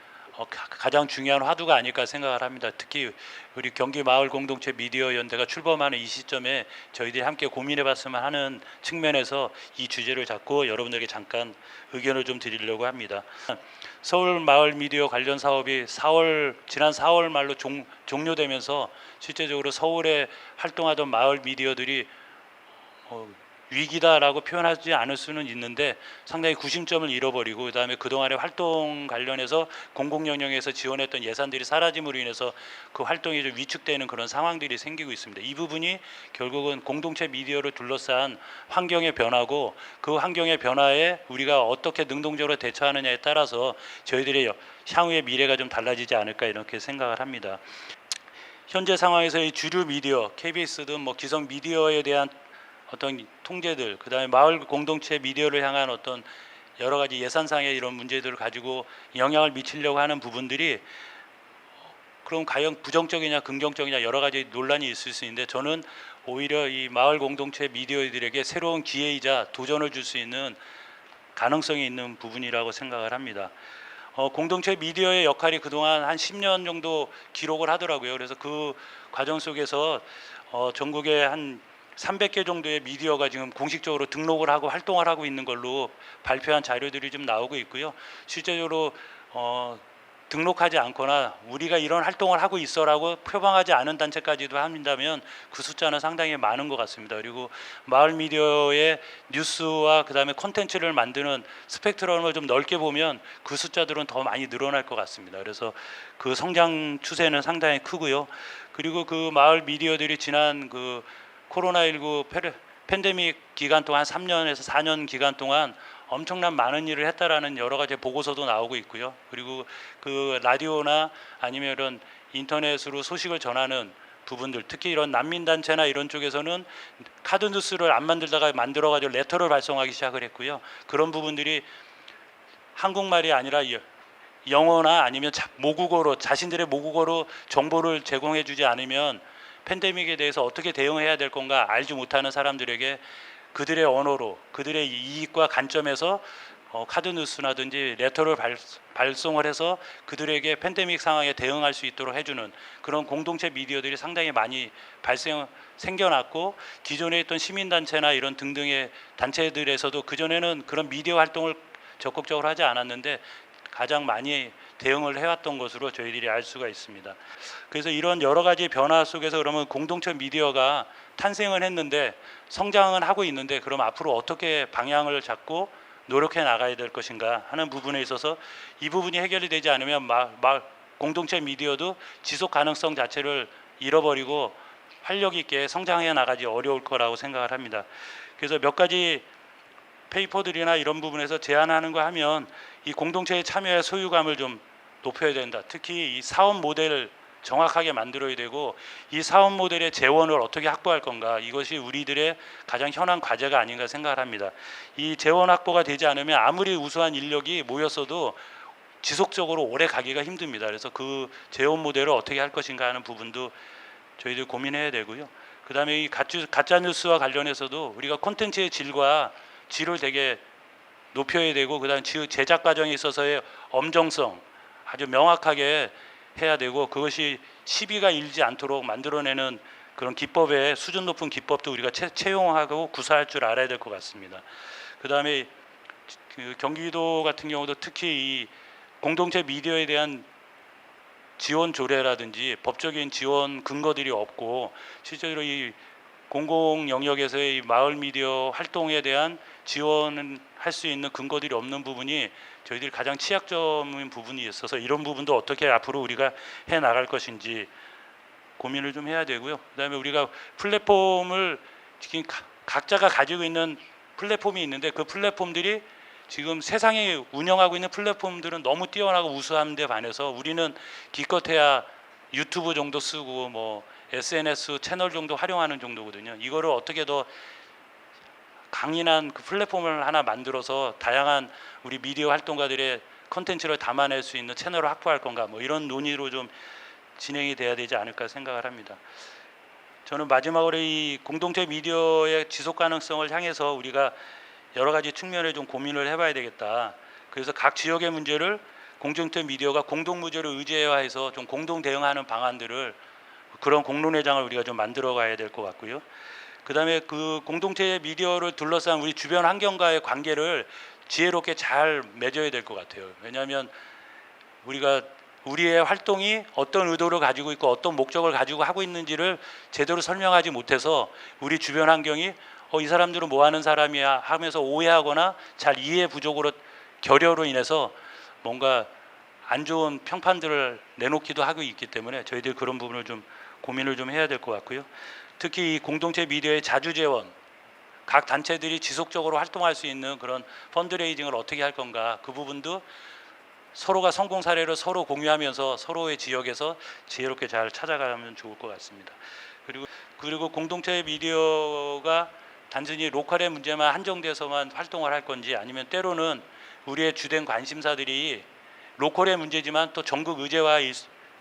가장 중요한 화두가 아닐까 생각을 합니다. 특히 우리 경기 마을 공동체 미디어 연대가 출범하는 이 시점에 저희들이 함께 고민해봤으면 하는 측면에서 이 주제를 잡고 여러분들에게 잠깐 의견을 좀 드리려고 합니다. 서울 마을 미디어 관련 사업이 지난 4월 말로 종료되면서 실제적으로 서울에 활동하던 마을 미디어들이 위기다라고 표현하지 않을 수는 있는데 상당히 구심점을 잃어버리고 그다음에 그동안의 활동 관련해서 공공영역에서 지원했던 예산들이 사라짐으로 인해서 그 활동이 좀 위축되는 그런 상황들이 생기고 있습니다. 이 부분이 결국은 공동체 미디어를 둘러싼 환경의 변화고 그 환경의 변화에 우리가 어떻게 능동적으로 대처하느냐에 따라서 저희들의 향후의 미래가 좀 달라지지 않을까 이렇게 생각을 합니다. 현재 상황에서의 주류 미디어, KBS든 뭐 기성 미디어에 대한 어떤 통제들, 그다음에 마을 공동체 미디어를 향한 어떤 여러 가지 예산상의 이런 문제들을 가지고 영향을 미치려고 하는 부분들이 그럼 과연 부정적이냐 긍정적이냐 여러 가지 논란이 있을 수 있는데 저는 오히려 이 마을 공동체 미디어들에게 새로운 기회이자 도전을 줄 수 있는 가능성이 있는 부분이라고 생각을 합니다. 공동체 미디어의 역할이 그동안 한 10년 정도 기록을 하더라고요. 그래서 그 과정 속에서 전국에 한 300개 정도의 미디어가 지금 공식적으로 등록을 하고 활동을 하고 있는 걸로 발표한 자료들이 좀 나오고 있고요. 실제적으로 등록하지 않거나 우리가 이런 활동을 하고 있어라고 표방하지 않은 단체까지도 한다면 그 숫자는 상당히 많은 것 같습니다. 그리고 마을 미디어의 뉴스와 그다음에 콘텐츠를 만드는 스펙트럼을 좀 넓게 보면 그 숫자들은 더 많이 늘어날 것 같습니다. 그래서 그 성장 추세는 상당히 크고요. 그리고 그 마을 미디어들이 지난 그 코로나19 팬데믹 기간 동안 3년에서 4년 기간 동안 엄청난 많은 일을 했다라는 여러 가지 보고서도 나오고 있고요. 그리고 그 라디오나 아니면 이런 인터넷으로 소식을 전하는 부분들, 특히 이런 난민단체나 이런 쪽에서는 카드 뉴스를 안 만들다가 만들어가지고 레터를 발송하기 시작을 했고요. 그런 부분들이 한국말이 아니라 영어나 아니면 모국어로 자신들의 모국어로 정보를 제공해주지 않으면 팬데믹에 대해서 어떻게 대응해야 될 건가 알지 못하는 사람들에게 그들의 언어로 그들의 이익과 관점에서 카드 뉴스라든지 레터를 발송을 해서 그들에게 팬데믹 상황에 대응할 수 있도록 해주는 그런 공동체 미디어들이 상당히 많이 생겨났고 기존에 있던 시민단체나 이런 등등의 단체들에서도 그전에는 그런 미디어 활동을 적극적으로 하지 않았는데 가장 많이 대응을 해왔던 것으로 저희들이 알 수가 있습니다. 그래서 이런 여러 가지 변화 속에서 그러면 공동체 미디어가 탄생은 했는데 성장은 하고 있는데 그럼 앞으로 어떻게 방향을 잡고 노력해 나가야 될 것인가 하는 부분에 있어서 이 부분이 해결이 되지 않으면 공동체 미디어도 지속 가능성 자체를 잃어버리고 활력 있게 성장해 나가기 어려울 거라고 생각을 합니다. 그래서 몇 가지 페이퍼들이나 이런 부분에서 제안하는 거 하면 이 공동체의 참여의 소유감을 좀 높여야 된다. 특히 이 사업 모델을 정확하게 만들어야 되고 이 사업 모델의 재원을 어떻게 확보할 건가 이것이 우리들의 가장 현안 과제가 아닌가 생각을 합니다. 이 재원 확보가 되지 않으면 아무리 우수한 인력이 모였어도 지속적으로 오래 가기가 힘듭니다. 그래서 그 재원 모델을 어떻게 할 것인가 하는 부분도 저희들 고민해야 되고요. 그다음에 이 가짜 뉴스와 관련해서도 우리가 콘텐츠의 질을 되게 높여야 되고 그다음 제작 과정에 있어서의 엄정성 아주 명확하게 해야 되고 그것이 시비가 일지 않도록 만들어내는 그런 기법의 수준 높은 기법도 우리가 채용하고 구사할 줄 알아야 될 것 같습니다. 그다음에 그 경기도 같은 경우도 특히 이 공동체 미디어에 대한 지원 조례라든지 법적인 지원 근거들이 없고 실제로 이 공공 영역에서의 마을 미디어 활동에 대한 지원을 할 수 있는 근거들이 없는 부분이 저희들이 가장 취약점인 부분이 있어서 이런 부분도 어떻게 앞으로 우리가 해 나갈 것인지 고민을 좀 해야 되고요. 그다음에 우리가 플랫폼을 지금 각자가 가지고 있는 플랫폼이 있는데 그 플랫폼들이 지금 세상에 운영하고 있는 플랫폼들은 너무 뛰어나고 우수한 데 반해서 우리는 기껏해야 유튜브 정도 쓰고 뭐 SNS 채널 정도 활용하는 정도거든요. 이거를 어떻게 더 강인한 그 플랫폼을 하나 만들어서 다양한 우리 미디어 활동가들의 컨텐츠를 담아낼 수 있는 채널을 확보할 건가 뭐 이런 논의로 좀 진행이 돼야 되지 않을까 생각을 합니다. 저는 마지막으로 이 공동체 미디어의 지속 가능성을 향해서 우리가 여러 가지 측면에 좀 고민을 해봐야 되겠다. 그래서 각 지역의 문제를 공정태 미디어가 공동무죄를 의제화해서 좀 공동 대응하는 방안들을 그런 공론회장을 우리가 좀 만들어 가야 될 것 같고요. 그다음에 그 공동체 미디어를 둘러싼 우리 주변 환경과의 관계를 지혜롭게 잘 맺어야 될 것 같아요. 왜냐하면 우리가 우리의 활동이 어떤 의도를 가지고 있고 어떤 목적을 가지고 하고 있는지를 제대로 설명하지 못해서 우리 주변 환경이 이 사람들은 뭐 하는 사람이야 하면서 오해하거나 잘 이해 부족으로 결여로 인해서 뭔가 안 좋은 평판들을 내놓기도 하고 있기 때문에 저희들이 그런 부분을 좀 고민을 좀 해야 될 것 같고요. 특히 이 공동체 미디어의 자주 재원, 각 단체들이 지속적으로 활동할 수 있는 그런 펀드레이징을 어떻게 할 건가, 그 부분도 서로가 성공 사례를 서로 공유하면서 서로의 지역에서 지혜롭게 잘 찾아가면 좋을 것 같습니다. 그리고 공동체 미디어가 단순히 로컬의 문제만 한정돼서만 활동을 할 건지, 아니면 때로는 우리의 주된 관심사들이 로컬의 문제지만 또 전국 의제화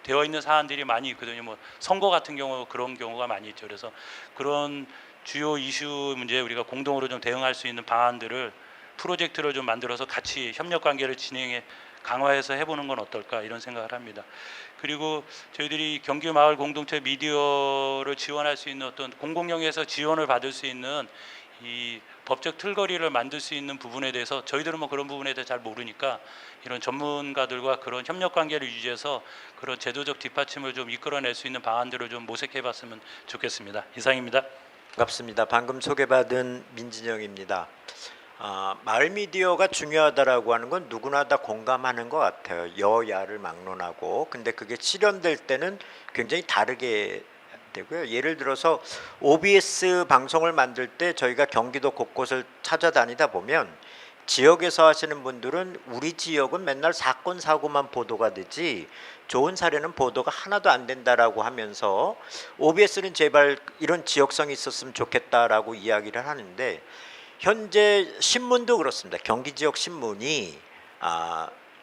되어 있는 사안들이 많이 있거든요. 뭐 선거 같은 경우 그런 경우가 많이 있죠. 그래서 그런 주요 이슈 문제에 우리가 공동으로 좀 대응할 수 있는 방안들을 프로젝트를 좀 만들어서 같이 협력 관계를 진행해 강화해서 해보는 건 어떨까, 이런 생각을 합니다. 그리고 저희들이 경기 마을 공동체 미디어를 지원할 수 있는 어떤 공공영에서 지원을 받을 수 있는 이 법적 틀거리를 만들 수 있는 부분에 대해서 저희들은 뭐 그런 부분에 대해 잘 모르니까 이런 전문가들과 그런 협력 관계를 유지해서 그런 제도적 뒷받침을 좀 이끌어낼 수 있는 방안들을 좀 모색해봤으면 좋겠습니다. 이상입니다. 반갑습니다. 방금 소개받은 민진영입니다. 마을 미디어가 중요하다라고 하는 건 누구나 다 공감하는 것 같아요. 여야를 막론하고. 근데 그게 실현될 때는 굉장히 다르게 되고요. 예를 들어서 OBS 방송을 만들 때 저희가 경기도 곳곳을 찾아다니다 보면 지역에서 하시는 분들은 우리 지역은 맨날 사건 사고만 보도가 되지 좋은 사례는 보도가 하나도 안 된다라고 하면서 OBS는 제발 이런 지역성이 있었으면 좋겠다라고 이야기를 하는데, 현재 신문도 그렇습니다. 경기 지역 신문이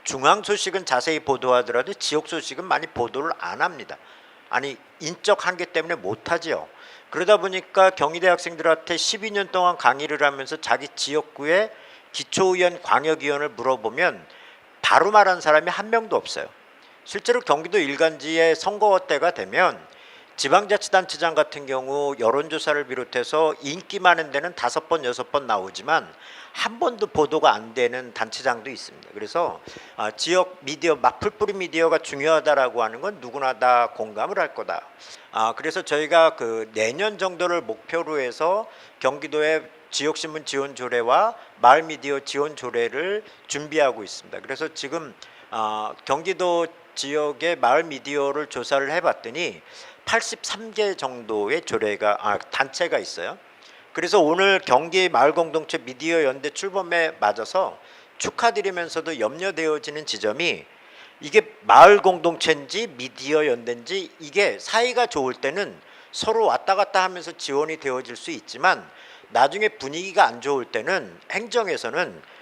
중앙 소식은 자세히 보도하더라도 지역 소식은 많이 보도를 안 합니다. 아니, 인적 한계 때문에 못하지요. 그러다 보니까 경희대 학생들한테 12년 동안 강의를 하면서 자기 지역구의 기초의원, 광역의원을 물어보면 바로 말한 사람이 한 명도 없어요. 실제로 경기도 일간지의 선거 때가 되면 지방자치단체장 같은 경우 여론조사를 비롯해서 인기 많은 데는 5번, 6번 나오지만 한 번도 보도가 안 되는 단체장도 있습니다. 그래서 지역 미디어, 맞풀뿌리 미디어가 중요하다라고 하는 건 누구나 다 공감을 할 거다. 그래서 저희가 그 내년 정도를 목표로 해서 경기도의 지역신문 지원 조례와 마을 미디어 지원 조례를 준비하고 있습니다. 그래서 지금 경기도 지역의 마을 미디어를 조사를 해봤더니 83개 정도의 조례가 단체가 있어요. 그래서 오늘 경기 마을공동체 미디어 연대 출범에 맞아서 축하드리면서도 염려되어지는 지점이, 이게 마을 공동체인지 미디어 연대인지 이게 사이가 좋을 때는 서로 왔다 갔다 하면서 지원이 되어질 수 있지만 나중에 분위기가 안 좋을 때는 행정에서는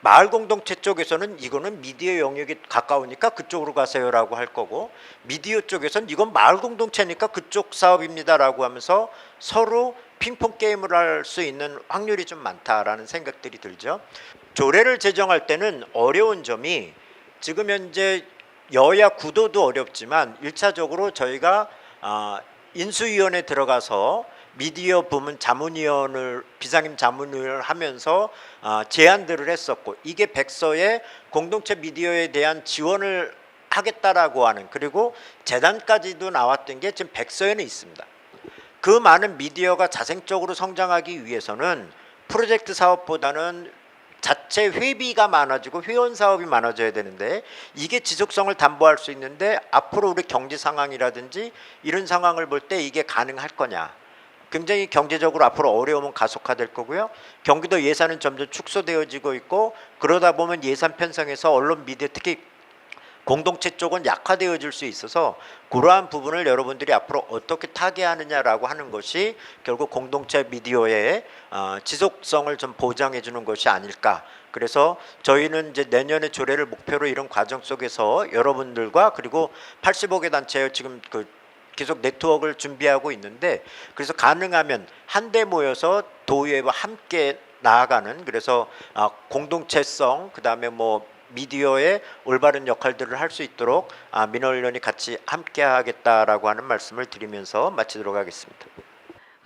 마을 공동체 쪽에서는 이거는 미디어 영역이 가까우니까 그쪽으로 가세요라고 할 거고, 미디어 쪽에서는 이건 마을 공동체니까 그쪽 사업입니다라고 하면서 서로 핑퐁 게임을 할 수 있는 확률이 좀 많다라는 생각들이 들죠. 조례를 제정할 때는 어려운 점이, 지금 현재 여야 구도도 어렵지만 1차적으로 저희가 인수위원회에 들어가서 미디어 부문 자문위원을 비상임 자문위원을 하면서 제안들을 했었고, 이게 백서에 공동체 미디어에 대한 지원을 하겠다라고 하는, 그리고 재단까지도 나왔던 게 지금 백서에는 있습니다. 그 많은 미디어가 자생적으로 성장하기 위해서는 프로젝트 사업보다는 자체 회비가 많아지고 회원 사업이 많아져야 되는데, 이게 지속성을 담보할 수 있는데 앞으로 우리 경제 상황이라든지 이런 상황을 볼 때 이게 가능할 거냐, 굉장히 경제적으로 앞으로 어려움은 가속화될 거고요. 경기도 예산은 점점 축소되어지고 있고, 그러다 보면 예산 편성에서 언론 미디어 특히 공동체 쪽은 약화되어질 수 있어서 그러한 부분을 여러분들이 앞으로 어떻게 타개하느냐라고 하는 것이 결국 공동체 미디어의 지속성을 좀 보장해 주는 것이 아닐까. 그래서 저희는 이제 내년에 조례를 목표로 이런 과정 속에서 여러분들과, 그리고 85개 단체 지금 계속 네트워크를 준비하고 있는데, 그래서 가능하면 한데 모여서 도의회와 함께 나아가는, 그래서 공동체성, 그다음에 뭐 미디어의 올바른 역할들을 할 수 있도록 민원위원이 같이 함께하겠다라고 하는 말씀을 드리면서 마치도록 하겠습니다.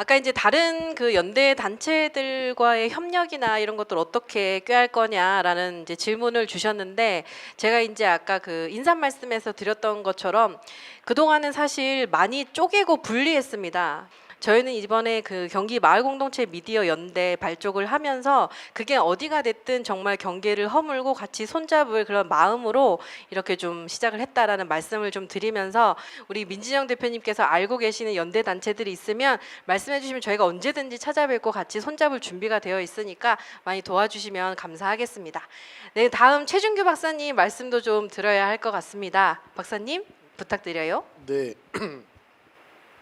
아까 이제 다른 그 연대 단체들과의 협력이나 이런 것들 어떻게 꾀할 거냐라는 이제 질문을 주셨는데, 제가 이제 아까 그 인사 말씀에서 드렸던 것처럼 그동안은 사실 많이 쪼개고 분리했습니다. 저희는 이번에 그 경기 마을공동체 미디어 연대 발족을 하면서 그게 어디가 됐든 정말 경계를 허물고 같이 손잡을 그런 마음으로 이렇게 좀 시작을 했다라는 말씀을 좀 드리면서, 우리 민진영 대표님께서 알고 계시는 연대 단체들이 있으면 말씀해 주시면 저희가 언제든지 찾아뵙고 같이 손잡을 준비가 되어 있으니까 많이 도와주시면 감사하겠습니다. 네, 다음 최준규 박사님 말씀도 좀 들어야 할 것 같습니다. 박사님 부탁드려요. 네.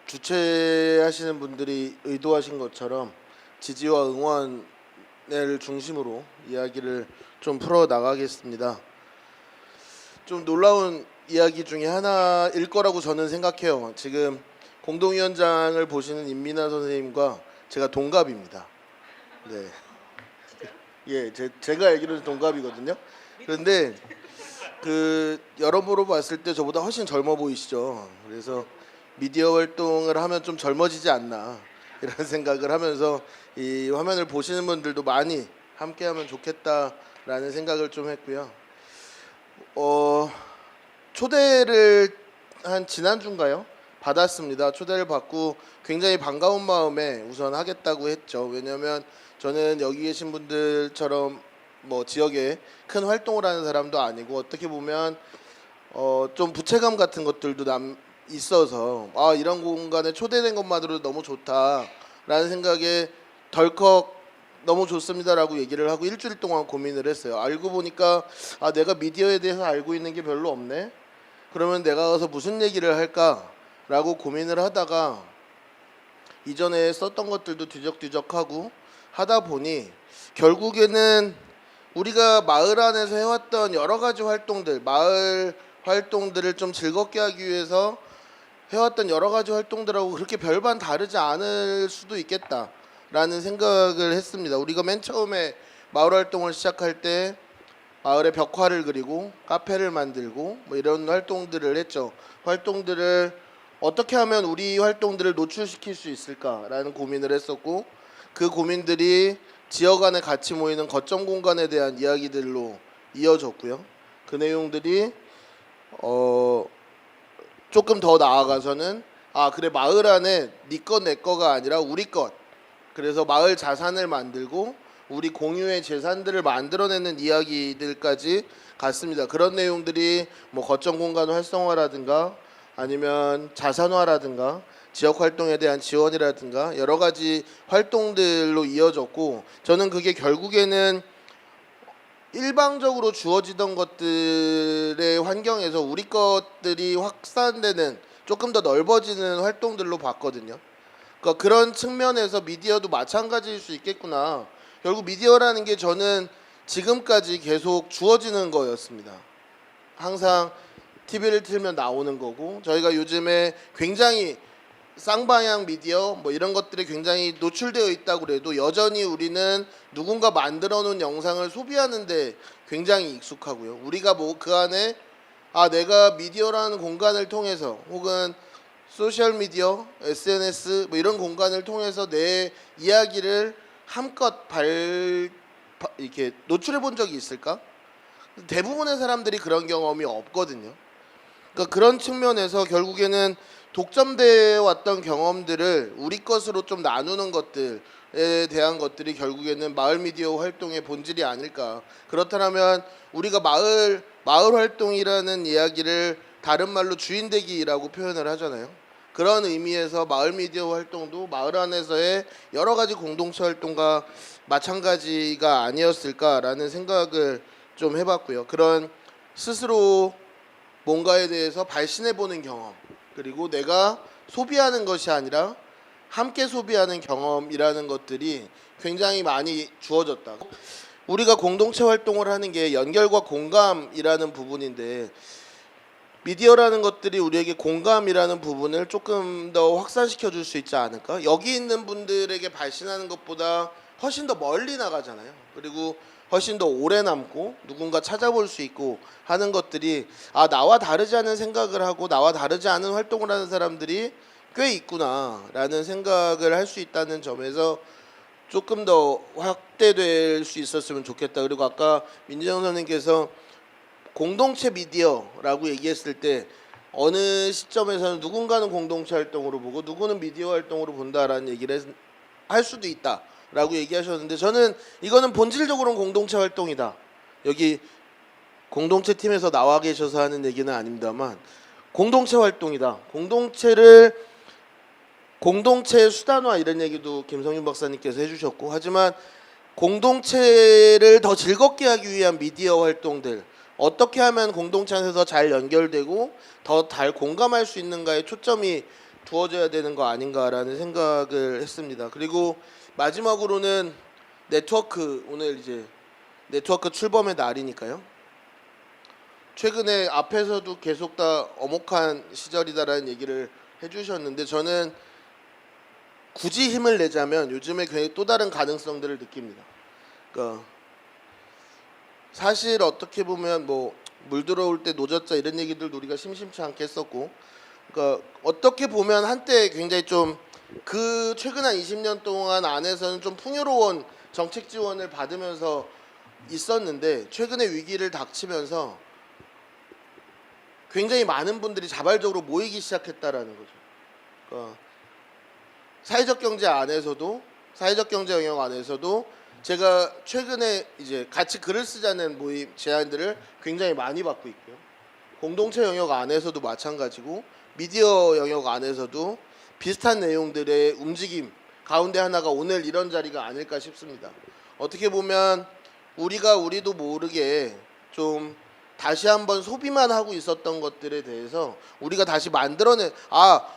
주최하시는 분들이 의도하신 것처럼 지지와 응원을 중심으로 이야기를 좀 풀어 나가겠습니다. 좀 놀라운 이야기 중에 하나일 거라고 저는 생각해요. 지금 공동위원장을 보시는 임민아 선생님과 제가 동갑입니다. 네. 예, 제가 알기로는 동갑이거든요. 그런데 그 여러모로 봤을 때 저보다 훨씬 젊어 보이시죠. 그래서 미디어 활동을 하면 좀 젊어지지 않나 이런 생각을 하면서 이 화면을 보시는 분들도 많이 함께하면 좋겠다라는 생각을 좀 했고요. 초대를 한 지난주인가요? 받았습니다. 초대를 받고 굉장히 반가운 마음에 우선 하겠다고 했죠. 왜냐하면 저는 여기 계신 분들처럼 뭐 지역에 큰 활동을 하는 사람도 아니고, 어떻게 보면 좀 부채감 같은 것들도 있어서 이런 공간에 초대된 것만으로도 너무 좋다라는 생각에 덜컥 너무 좋습니다라고 얘기를 하고 일주일 동안 고민을 했어요. 알고 보니까 내가 미디어에 대해서 알고 있는 게 별로 없네. 그러면 내가 가서 무슨 얘기를 할까라고 고민을 하다가 이전에 썼던 것들도 뒤적뒤적하고 하다 보니 결국에는 우리가 마을 안에서 해왔던 여러 가지 활동들, 마을 활동들을 좀 즐겁게 하기 위해서 해왔던 여러 가지 활동들하고 그렇게 별반 다르지 않을 수도 있겠다라는 생각을 했습니다. 우리가 맨 처음에 마을 활동을 시작할 때 마을에 벽화를 그리고 카페를 만들고 뭐 이런 활동들을 했죠. 활동들을 어떻게 하면 우리 활동들을 노출시킬 수 있을까라는 고민을 했었고, 그 고민들이 지역 안에 같이 모이는 거점 공간에 대한 이야기들로 이어졌고요. 그 내용들이 조금 더 나아가서는 그래, 마을 안에 네 것 내 거가 아니라 우리 것, 그래서 마을 자산을 만들고 우리 공유의 재산들을 만들어내는 이야기들까지 갔습니다. 그런 내용들이 뭐 거점 공간 활성화라든가 아니면 자산화라든가 지역 활동에 대한 지원이라든가 여러 가지 활동들로 이어졌고, 저는 그게 결국에는 일방적으로 주어지던 것들의 환경에서 우리 것들이 확산되는, 조금 더 넓어지는 활동들로 봤거든요. 그러니까 그런 측면에서 미디어도 마찬가지일 수 있겠구나. 결국 미디어라는 게 저는 지금까지 계속 주어지는 거였습니다. 항상 TV를 틀면 나오는 거고, 저희가 요즘에 굉장히 쌍방향 미디어 뭐 이런 것들이 굉장히 노출되어 있다고 그래도 여전히 우리는 누군가 만들어 놓은 영상을 소비하는데 굉장히 익숙하고요. 우리가 뭐 그 안에 내가 미디어라는 공간을 통해서 혹은 소셜 미디어, SNS 뭐 이런 공간을 통해서 내 이야기를 함껏 이렇게 노출해 본 적이 있을까? 대부분의 사람들이 그런 경험이 없거든요. 그러니까 그런 측면에서 결국에는 독점되어 왔던 경험들을 우리 것으로 좀 나누는 것들에 대한 것들이 결국에는 마을 미디어 활동의 본질이 아닐까. 그렇다면 우리가 마을 활동이라는 이야기를 다른 말로 주인되기라고 표현을 하잖아요. 그런 의미에서 마을 미디어 활동도 마을 안에서의 여러 가지 공동체 활동과 마찬가지가 아니었을까라는 생각을 좀 해봤고요. 그런 스스로 뭔가에 대해서 발신해보는 경험, 그리고 내가 소비하는 것이 아니라 함께 소비하는 경험이라는 것들이 굉장히 많이 주어졌다. 우리가 공동체 활동을 하는 게 연결과 공감이라는 부분인데, 미디어라는 것들이 우리에게 공감이라는 부분을 조금 더 확산시켜 줄 수 있지 않을까? 여기 있는 분들에게 발신하는 것보다 훨씬 더 멀리 나가잖아요. 그리고 훨씬 더 오래 남고 누군가 찾아볼 수 있고 하는 것들이 나와 다르지 않은 생각을 하고 나와 다르지 않은 활동을 하는 사람들이 꽤 있구나라는 생각을 할 수 있다는 점에서 조금 더 확대될 수 있었으면 좋겠다. 그리고 아까 민지영 선생님께서 공동체 미디어라고 얘기했을 때 어느 시점에서는 누군가는 공동체 활동으로 보고 누구는 미디어 활동으로 본다라는 얘기를 할 수도 있다라고 얘기하셨는데, 저는 이거는 본질적으로는 공동체 활동이다. 여기 공동체 팀에서 나와 계셔서 하는 얘기는 아닙니다만 공동체 활동이다. 공동체의 수단화 이런 얘기도 김성윤 박사님께서 해주셨고, 하지만 공동체를 더 즐겁게 하기 위한 미디어 활동들, 어떻게 하면 공동체 안에서 잘 연결되고 더 잘 공감할 수 있는가에 초점이 두어져야 되는 거 아닌가라는 생각을 했습니다. 그리고 마지막으로는 네트워크, 오늘 이제 네트워크 출범의 날이니까요. 최근에 앞에서도 계속 다 엄혹한 시절이다라는 얘기를 해주셨는데, 저는 굳이 힘을 내자면 요즘에 굉장히 또 다른 가능성들을 느낍니다. 그러니까 사실 어떻게 보면 뭐 물 들어올 때 노젓자 이런 얘기들도 우리가 심심치 않게 했었고, 그러니까 어떻게 보면 한때 굉장히 좀 그 최근 한 20년 동안 안에서는 좀 풍요로운 정책 지원을 받으면서 있었는데, 최근에 위기를 닥치면서 굉장히 많은 분들이 자발적으로 모이기 시작했다라는 거죠. 그러니까 사회적 경제 안에서도, 사회적 경제 영역 안에서도 제가 최근에 이제 같이 글을 쓰자는 모임 제안들을 굉장히 많이 받고 있고요. 공동체 영역 안에서도 마찬가지고 미디어 영역 안에서도 비슷한 내용들의 움직임 가운데 하나가 오늘 이런 자리가 아닐까 싶습니다. 어떻게 보면 우리도 모르게 좀 다시 한번 소비만 하고 있었던 것들에 대해서 우리가 다시 만들어낸,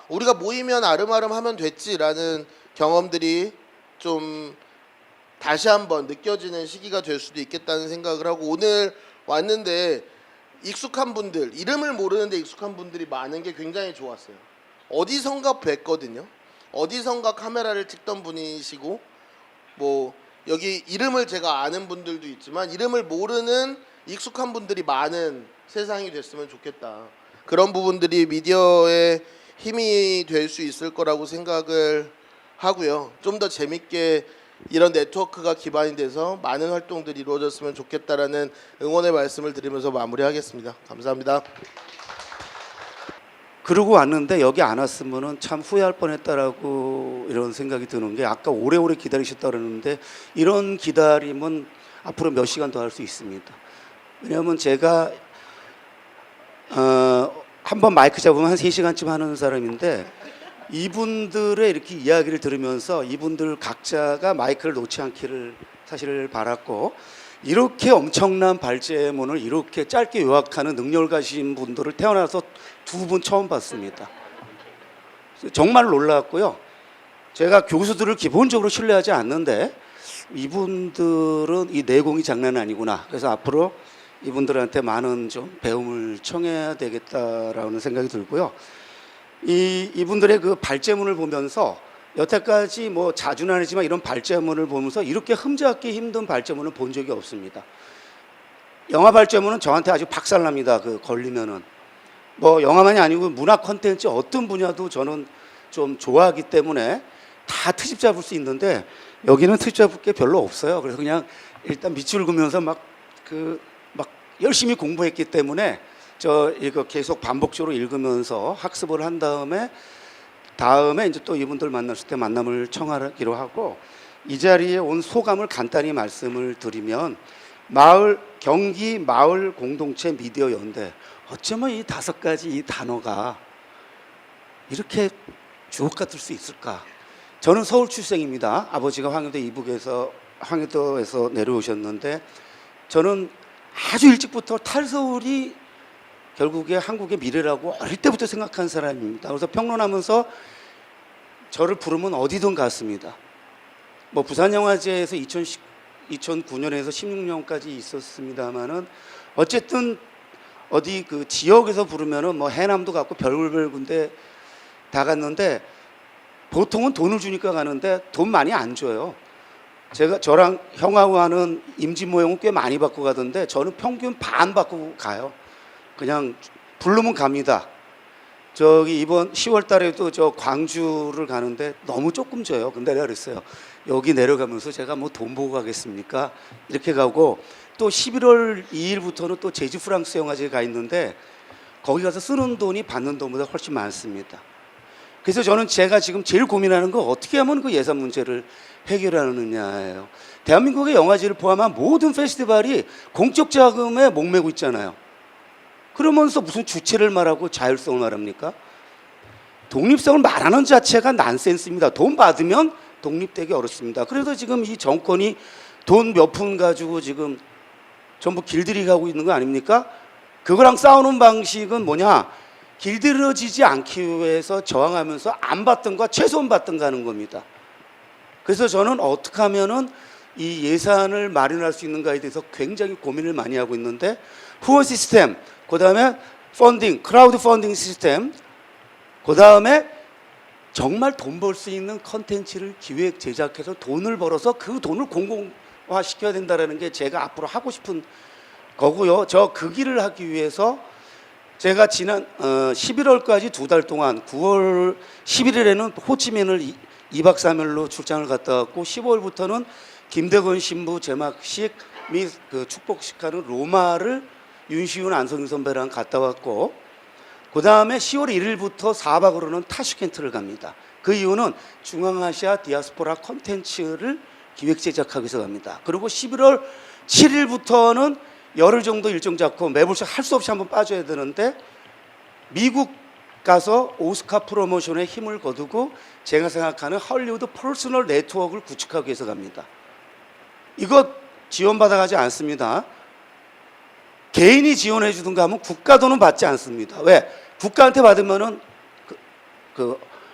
우리가 모이면 아름아름 하면 됐지라는 경험들이 좀 다시 한번 느껴지는 시기가 될 수도 있겠다는 생각을 하고, 오늘 왔는데 익숙한 분들, 이름을 모르는데 익숙한 분들이 많은 게 굉장히 좋았어요. 어디선가 뵀거든요. 어디선가 카메라를 찍던 분이시고, 뭐 여기 이름을 제가 아는 분들도 있지만 이름을 모르는 익숙한 분들이 많은 세상이 됐으면 좋겠다. 그런 부분들이 미디어의 힘이 될 수 있을 거라고 생각을 하고요. 좀 더 재밌게 이런 네트워크가 기반이 돼서 많은 활동들이 이루어졌으면 좋겠다라는 응원의 말씀을 드리면서 마무리하겠습니다. 감사합니다. 그러고 왔는데 여기 안 왔으면은 참 후회할 뻔했다라고 이런 생각이 드는 게, 아까 오래오래 기다리셨다 그러는데 이런 기다림은 앞으로 몇 시간 더 할 수 있습니다. 왜냐하면 제가 한번 마이크 잡으면 한 3시간쯤 하는 사람인데, 이분들의 이렇게 이야기를 들으면서 이분들 각자가 마이크를 놓지 않기를 사실 바랐고, 이렇게 엄청난 발제문을 이렇게 짧게 요약하는 능력을 가진 분들을 태어나서 2분 처음 봤습니다. 정말 놀랐고요. 제가 교수들을 기본적으로 신뢰하지 않는데 이분들은 이 내공이 장난 아니구나. 그래서 앞으로 이분들한테 많은 좀 배움을 청해야 되겠다라는 생각이 들고요. 이분들의 그 발제문을 보면서 여태까지 뭐 자주는 아니지만 이런 발제문을 보면서 이렇게 흠잡기 힘든 발제문을 본 적이 없습니다. 영화 발제문은 저한테 아주 박살납니다. 그 걸리면은 뭐 영화만이 아니고 문화 콘텐츠 어떤 분야도 저는 좀 좋아하기 때문에 다 트집 잡을 수 있는데, 여기는 트집 잡을 게 별로 없어요. 그래서 그냥 일단 밑줄 그으면서 막 열심히 공부했기 때문에 이거 계속 반복적으로 읽으면서 학습을 한 다음에 이제 또 이분들 만났을 때 만남을 청하기로 하고, 이 자리에 온 소감을 간단히 말씀을 드리면, 경기 마을 공동체 미디어 연대, 어쩌면 이 5가지 이 단어가 이렇게 주옥 같을 수 있을까? 저는 서울 출생입니다. 아버지가 황해도에서 내려오셨는데, 저는 아주 일찍부터 탈서울이 결국에 한국의 미래라고 어릴 때부터 생각한 사람입니다. 그래서 평론하면서 저를 부르면 어디든 갔습니다. 뭐 부산영화제에서 2009년에서 16년까지 있었습니다만은, 어쨌든 어디 그 지역에서 부르면은 뭐 해남도 갔고 별별 군데 다 갔는데, 보통은 돈을 주니까 가는데 돈 많이 안 줘요. 저랑 형하고 하는 임진 모형은 꽤 많이 받고 가던데 저는 평균 반 받고 가요. 그냥 부르면 갑니다. 저기 이번 10월 달에도 저 광주를 가는데 너무 조금 줘요. 근데 내가 그랬어요. 여기 내려가면서 제가 뭐 돈 보고 가겠습니까? 이렇게 가고 또 11월 2일부터는 또 제주 프랑스 영화제에 가 있는데 거기 가서 쓰는 돈이 받는 돈보다 훨씬 많습니다. 그래서 저는 제가 지금 제일 고민하는 거 어떻게 하면 그 예산 문제를 해결하느냐예요. 대한민국의 영화제를 포함한 모든 페스티벌이 공적 자금에 목매고 있잖아요. 그러면서 무슨 주체를 말하고 자율성을 말합니까? 독립성을 말하는 자체가 난센스입니다. 돈 받으면 독립되기 어렵습니다. 그래서 지금 이 정권이 돈 몇 푼 가지고 지금 전부 길들이 가고 있는 거 아닙니까? 그거랑 싸우는 방식은 뭐냐? 길들여지지 않기 위해서 저항하면서 안 받든가 최소한 받든가 하는 겁니다. 그래서 저는 어떻게 하면은 이 예산을 마련할 수 있는가에 대해서 굉장히 고민을 많이 하고 있는데 후원 시스템, 그 다음에 펀딩, 크라우드 펀딩 시스템, 그 다음에 정말 돈 벌 수 있는 컨텐츠를 기획 제작해서 돈을 벌어서 그 돈을 공공화 시켜야 된다는 게 제가 앞으로 하고 싶은 거고요. 저 그 길을 하기 위해서 제가 지난 11월까지 2달 동안 9월 11일에는 호치민을 2박 3일로 출장을 갔다 왔고 15일부터는 김대건 신부 제막식 및 그 축복식 하는 로마를 윤시윤 안성규 선배랑 갔다 왔고 그 다음에 10월 1일부터 4박으로는 타슈켄트를 갑니다. 그 이유는 중앙아시아 디아스포라 콘텐츠를 기획 제작하기 위해서 갑니다. 그리고 11월 7일부터는 열흘 정도 일정 잡고 매불쇼 할 수 없이 한번 빠져야 되는데 미국 가서 오스카 프로모션에 힘을 거두고 제가 생각하는 헐리우드 퍼스널 네트워크를 구축하기 위해서 갑니다. 이거 지원받아가지 않습니다. 개인이 지원해 주든가 하면 국가 돈은 받지 않습니다. 왜? 국가한테 받으면은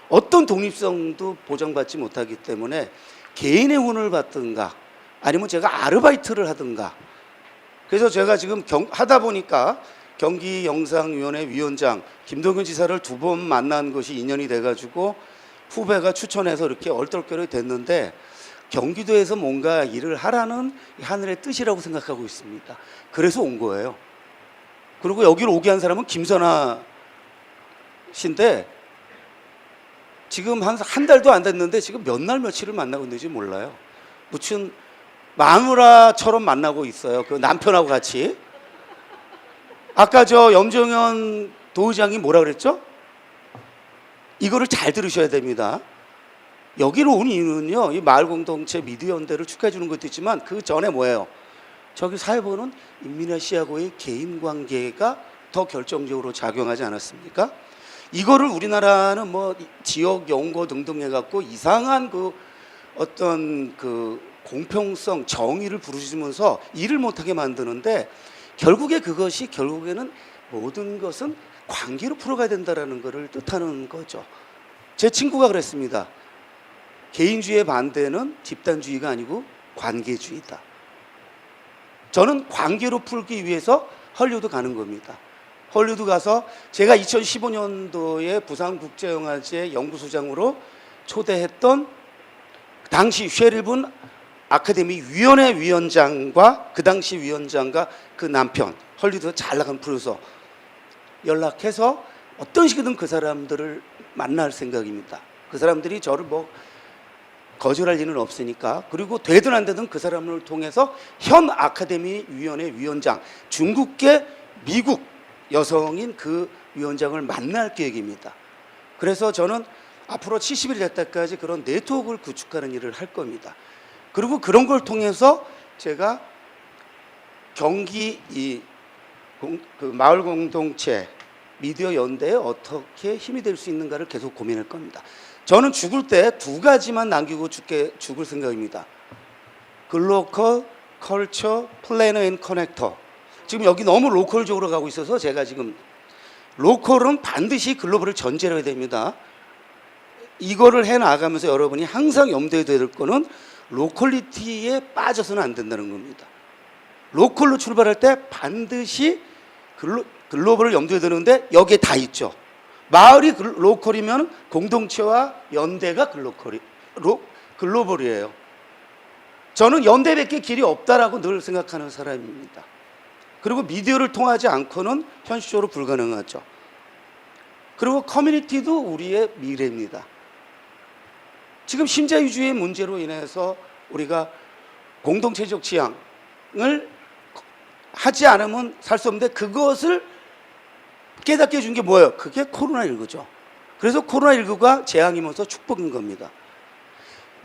어떤 독립성도 보장받지 못하기 때문에 개인의 후원을 받든가 아니면 제가 아르바이트를 하든가. 그래서 제가 지금 하다 보니까 경기영상위원회 위원장 김동연 지사를 2번 만난 것이 인연이 돼가지고 후배가 추천해서 이렇게 얼떨결에 됐는데 경기도에서 뭔가 일을 하라는 하늘의 뜻이라고 생각하고 있습니다. 그래서 온 거예요. 그리고 여기로 오게 한 사람은 김선아 씨인데 지금 한 달도 안 됐는데 지금 몇 날 며칠을 만나고 있는지 몰라요. 무슨 마누라처럼 만나고 있어요. 그 남편하고 같이. 아까 저 염정현 도의장이 뭐라 그랬죠? 이거를 잘 들으셔야 됩니다. 여기로 온 이유는요, 이 마을공동체 미디어연대를 축하해 주는 것도 있지만 그 전에 뭐예요? 저기 사회부는 임민아 씨하고의 개인 관계가 더 결정적으로 작용하지 않았습니까? 이거를 우리나라는 뭐 지역 연구 등등 해갖고 이상한 그 어떤 그 공평성, 정의를 부르짖으면서 일을 못하게 만드는데 결국에 그것이 결국에는 모든 것은 관계로 풀어가야 된다는 것을 뜻하는 거죠. 제 친구가 그랬습니다. 개인주의의 반대는 집단주의가 아니고 관계주의다. 저는 관계로 풀기 위해서 헐리우드 가는 겁니다. 헐리우드 가서 제가 2015년도에 부산국제영화제 연구소장으로 초대했던 당시 쉐릴분 아카데미 위원회 위원장과 그 당시 위원장과 그 남편 헐리우드에서 잘 나간 프로듀서 연락해서 어떤 식이든 그 사람들을 만날 생각입니다. 그 사람들이 저를 뭐 거절할 일은 없으니까. 그리고 되든 안 되든 그 사람을 통해서 현 아카데미 위원회 위원장 중국계 미국 여성인 그 위원장을 만날 계획입니다. 그래서 저는 앞으로 70일 될 때까지 그런 네트워크를 구축하는 일을 할 겁니다. 그리고 그런 걸 통해서 제가 경기 그 마을 공동체 미디어 연대에 어떻게 힘이 될 수 있는가를 계속 고민할 겁니다. 저는 죽을 때 2가지만 남기고 죽을 생각입니다. 글로컬, 컬처, 플래너 앤 커넥터. 지금 여기 너무 로컬적으로 가고 있어서 제가 지금 로컬은 반드시 글로벌을 전제로 해야 됩니다. 이거를 해나가면서 여러분이 항상 염두에 둬야 될 거는 로컬리티에 빠져서는 안 된다는 겁니다. 로컬로 출발할 때 반드시 글로벌을 염두에 두는데 여기에 다 있죠. 마을이 로컬이면 공동체와 연대가 글로벌이에요. 저는 연대밖에 길이 없다라고 늘 생각하는 사람입니다. 그리고 미디어를 통하지 않고는 현실적으로 불가능하죠. 그리고 커뮤니티도 우리의 미래입니다. 지금 신자유주의 문제로 인해서 우리가 공동체적 지향을 하지 않으면 살 수 없는데 그것을 깨닫게 해준 게 뭐예요? 그게 코로나19죠. 그래서 코로나19가 재앙이면서 축복인 겁니다.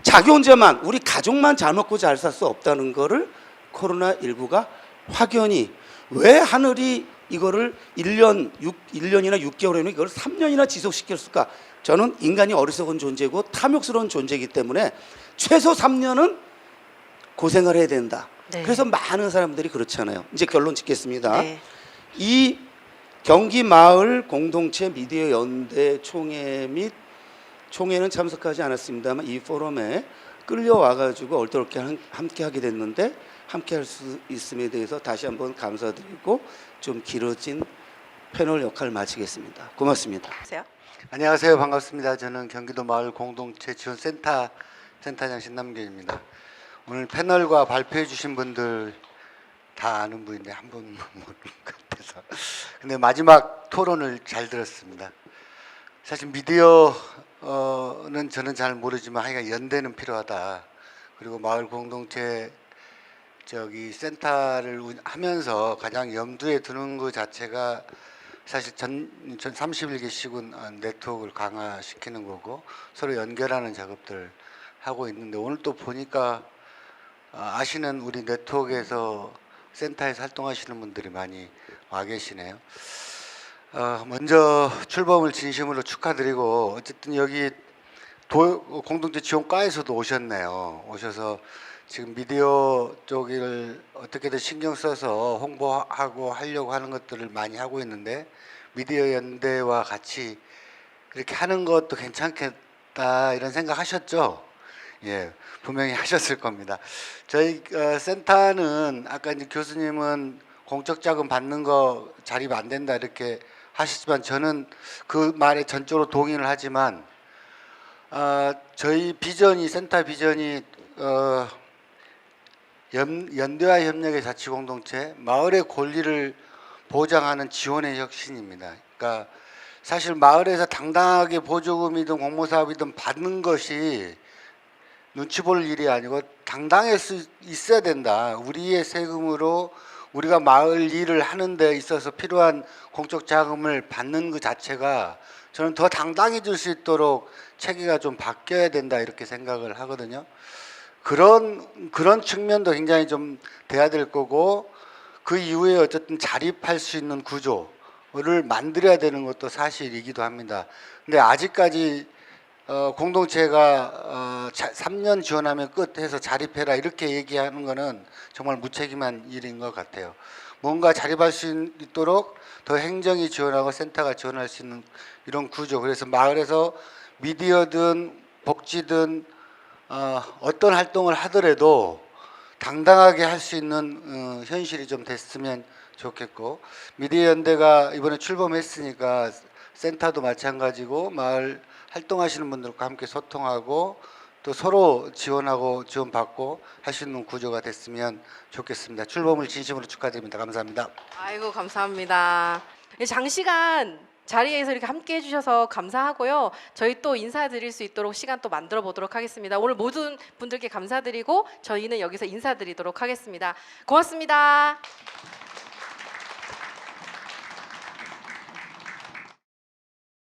자기 혼자만, 우리 가족만 잘 먹고 잘 살 수 없다는 거를 코로나19가 확연히, 왜 하늘이 이거를 1년이나 6개월에는 이걸 3년이나 지속시켰을까? 저는 인간이 어리석은 존재고 탐욕스러운 존재이기 때문에 최소 3년은 고생을 해야 된다. 네. 그래서 많은 사람들이 그렇잖아요. 이제 결론 짓겠습니다. 네. 이 경기 마을 공동체 미디어 연대 총회 및 총회는 참석하지 않았습니다만 이 포럼에 끌려와 가지고 얼떨결에 함께 하게 됐는데, 함께 할 수 있음에 대해서 다시 한번 감사드리고 좀 길어진 패널 역할을 마치겠습니다. 고맙습니다. 하세요. 안녕하세요. 반갑습니다. 저는 경기도 마을 공동체 지원센터 센터장 신남균입니다. 오늘 패널과 발표해 주신 분들 다 아는 분인데 한 분 모르는 것 같아서. 근데 마지막 토론을 잘 들었습니다. 사실 미디어는 저는 잘 모르지만 하여간 연대는 필요하다. 그리고 마을 공동체 센터를 하면서 가장 염두에 두는 것 자체가 사실 전 31개 시군 네트워크를 강화시키는 거고 서로 연결하는 작업들 하고 있는데, 오늘 또 보니까 아시는 우리 네트워크에서 센터에서 활동하시는 분들이 많이 와 계시네요. 먼저 출범을 진심으로 축하드리고, 어쨌든 여기 공동체 지원과에서도 오셨네요. 오셔서 지금 미디어 쪽을 어떻게든 신경 써서 홍보하고 하려고 하는 것들을 많이 하고 있는데, 미디어 연대와 같이 그렇게 하는 것도 괜찮겠다 이런 생각 하셨죠? 예, 분명히 하셨을 겁니다. 저희 센터는 아까 이제 교수님은 공적 자금 받는 거 자립 안 된다 이렇게 하시지만 저는 그 말에 전적으로 동의를 하지만 저희 비전이, 센터 비전이 연대와 협력의 자치공동체, 마을의 권리를 보장하는 지원의 혁신입니다. 그러니까 사실 마을에서 당당하게 보조금이든 공모사업이든 받는 것이 눈치 볼 일이 아니고 당당할 수 있어야 된다. 우리의 세금으로 우리가 마을 일을 하는 데 있어서 필요한 공적 자금을 받는 그 자체가 저는 더 당당해질 수 있도록 체계가 좀 바뀌어야 된다 이렇게 생각을 하거든요. 그런 측면도 굉장히 좀 돼야 될 거고, 그 이후에 어쨌든 자립할 수 있는 구조를 만들어야 되는 것도 사실이기도 합니다. 근데 아직까지 공동체가 3년 지원하면 끝해서 자립해라 이렇게 얘기하는 거는 정말 무책임한 일인 것 같아요. 뭔가 자립할 수 있도록 더 행정이 지원하고 센터가 지원할 수 있는 이런 구조. 그래서 마을에서 미디어든 복지든 어떤 활동을 하더라도 당당하게 할 수 있는 현실이 좀 됐으면 좋겠고, 미디어 연대가 이번에 출범했으니까 센터도 마찬가지고 마을 활동하시는 분들과 함께 소통하고 또 서로 지원하고 지원받고 할 수 있는 구조가 됐으면 좋겠습니다. 출범을 진심으로 축하드립니다. 감사합니다. 아이고 감사합니다. 장시간 자리에서 이렇게 함께 해주셔서 감사하고요. 저희 또 인사드릴 수 있도록 시간 또 만들어 보도록 하겠습니다. 오늘 모든 분들께 감사드리고 저희는 여기서 인사드리도록 하겠습니다. 고맙습니다.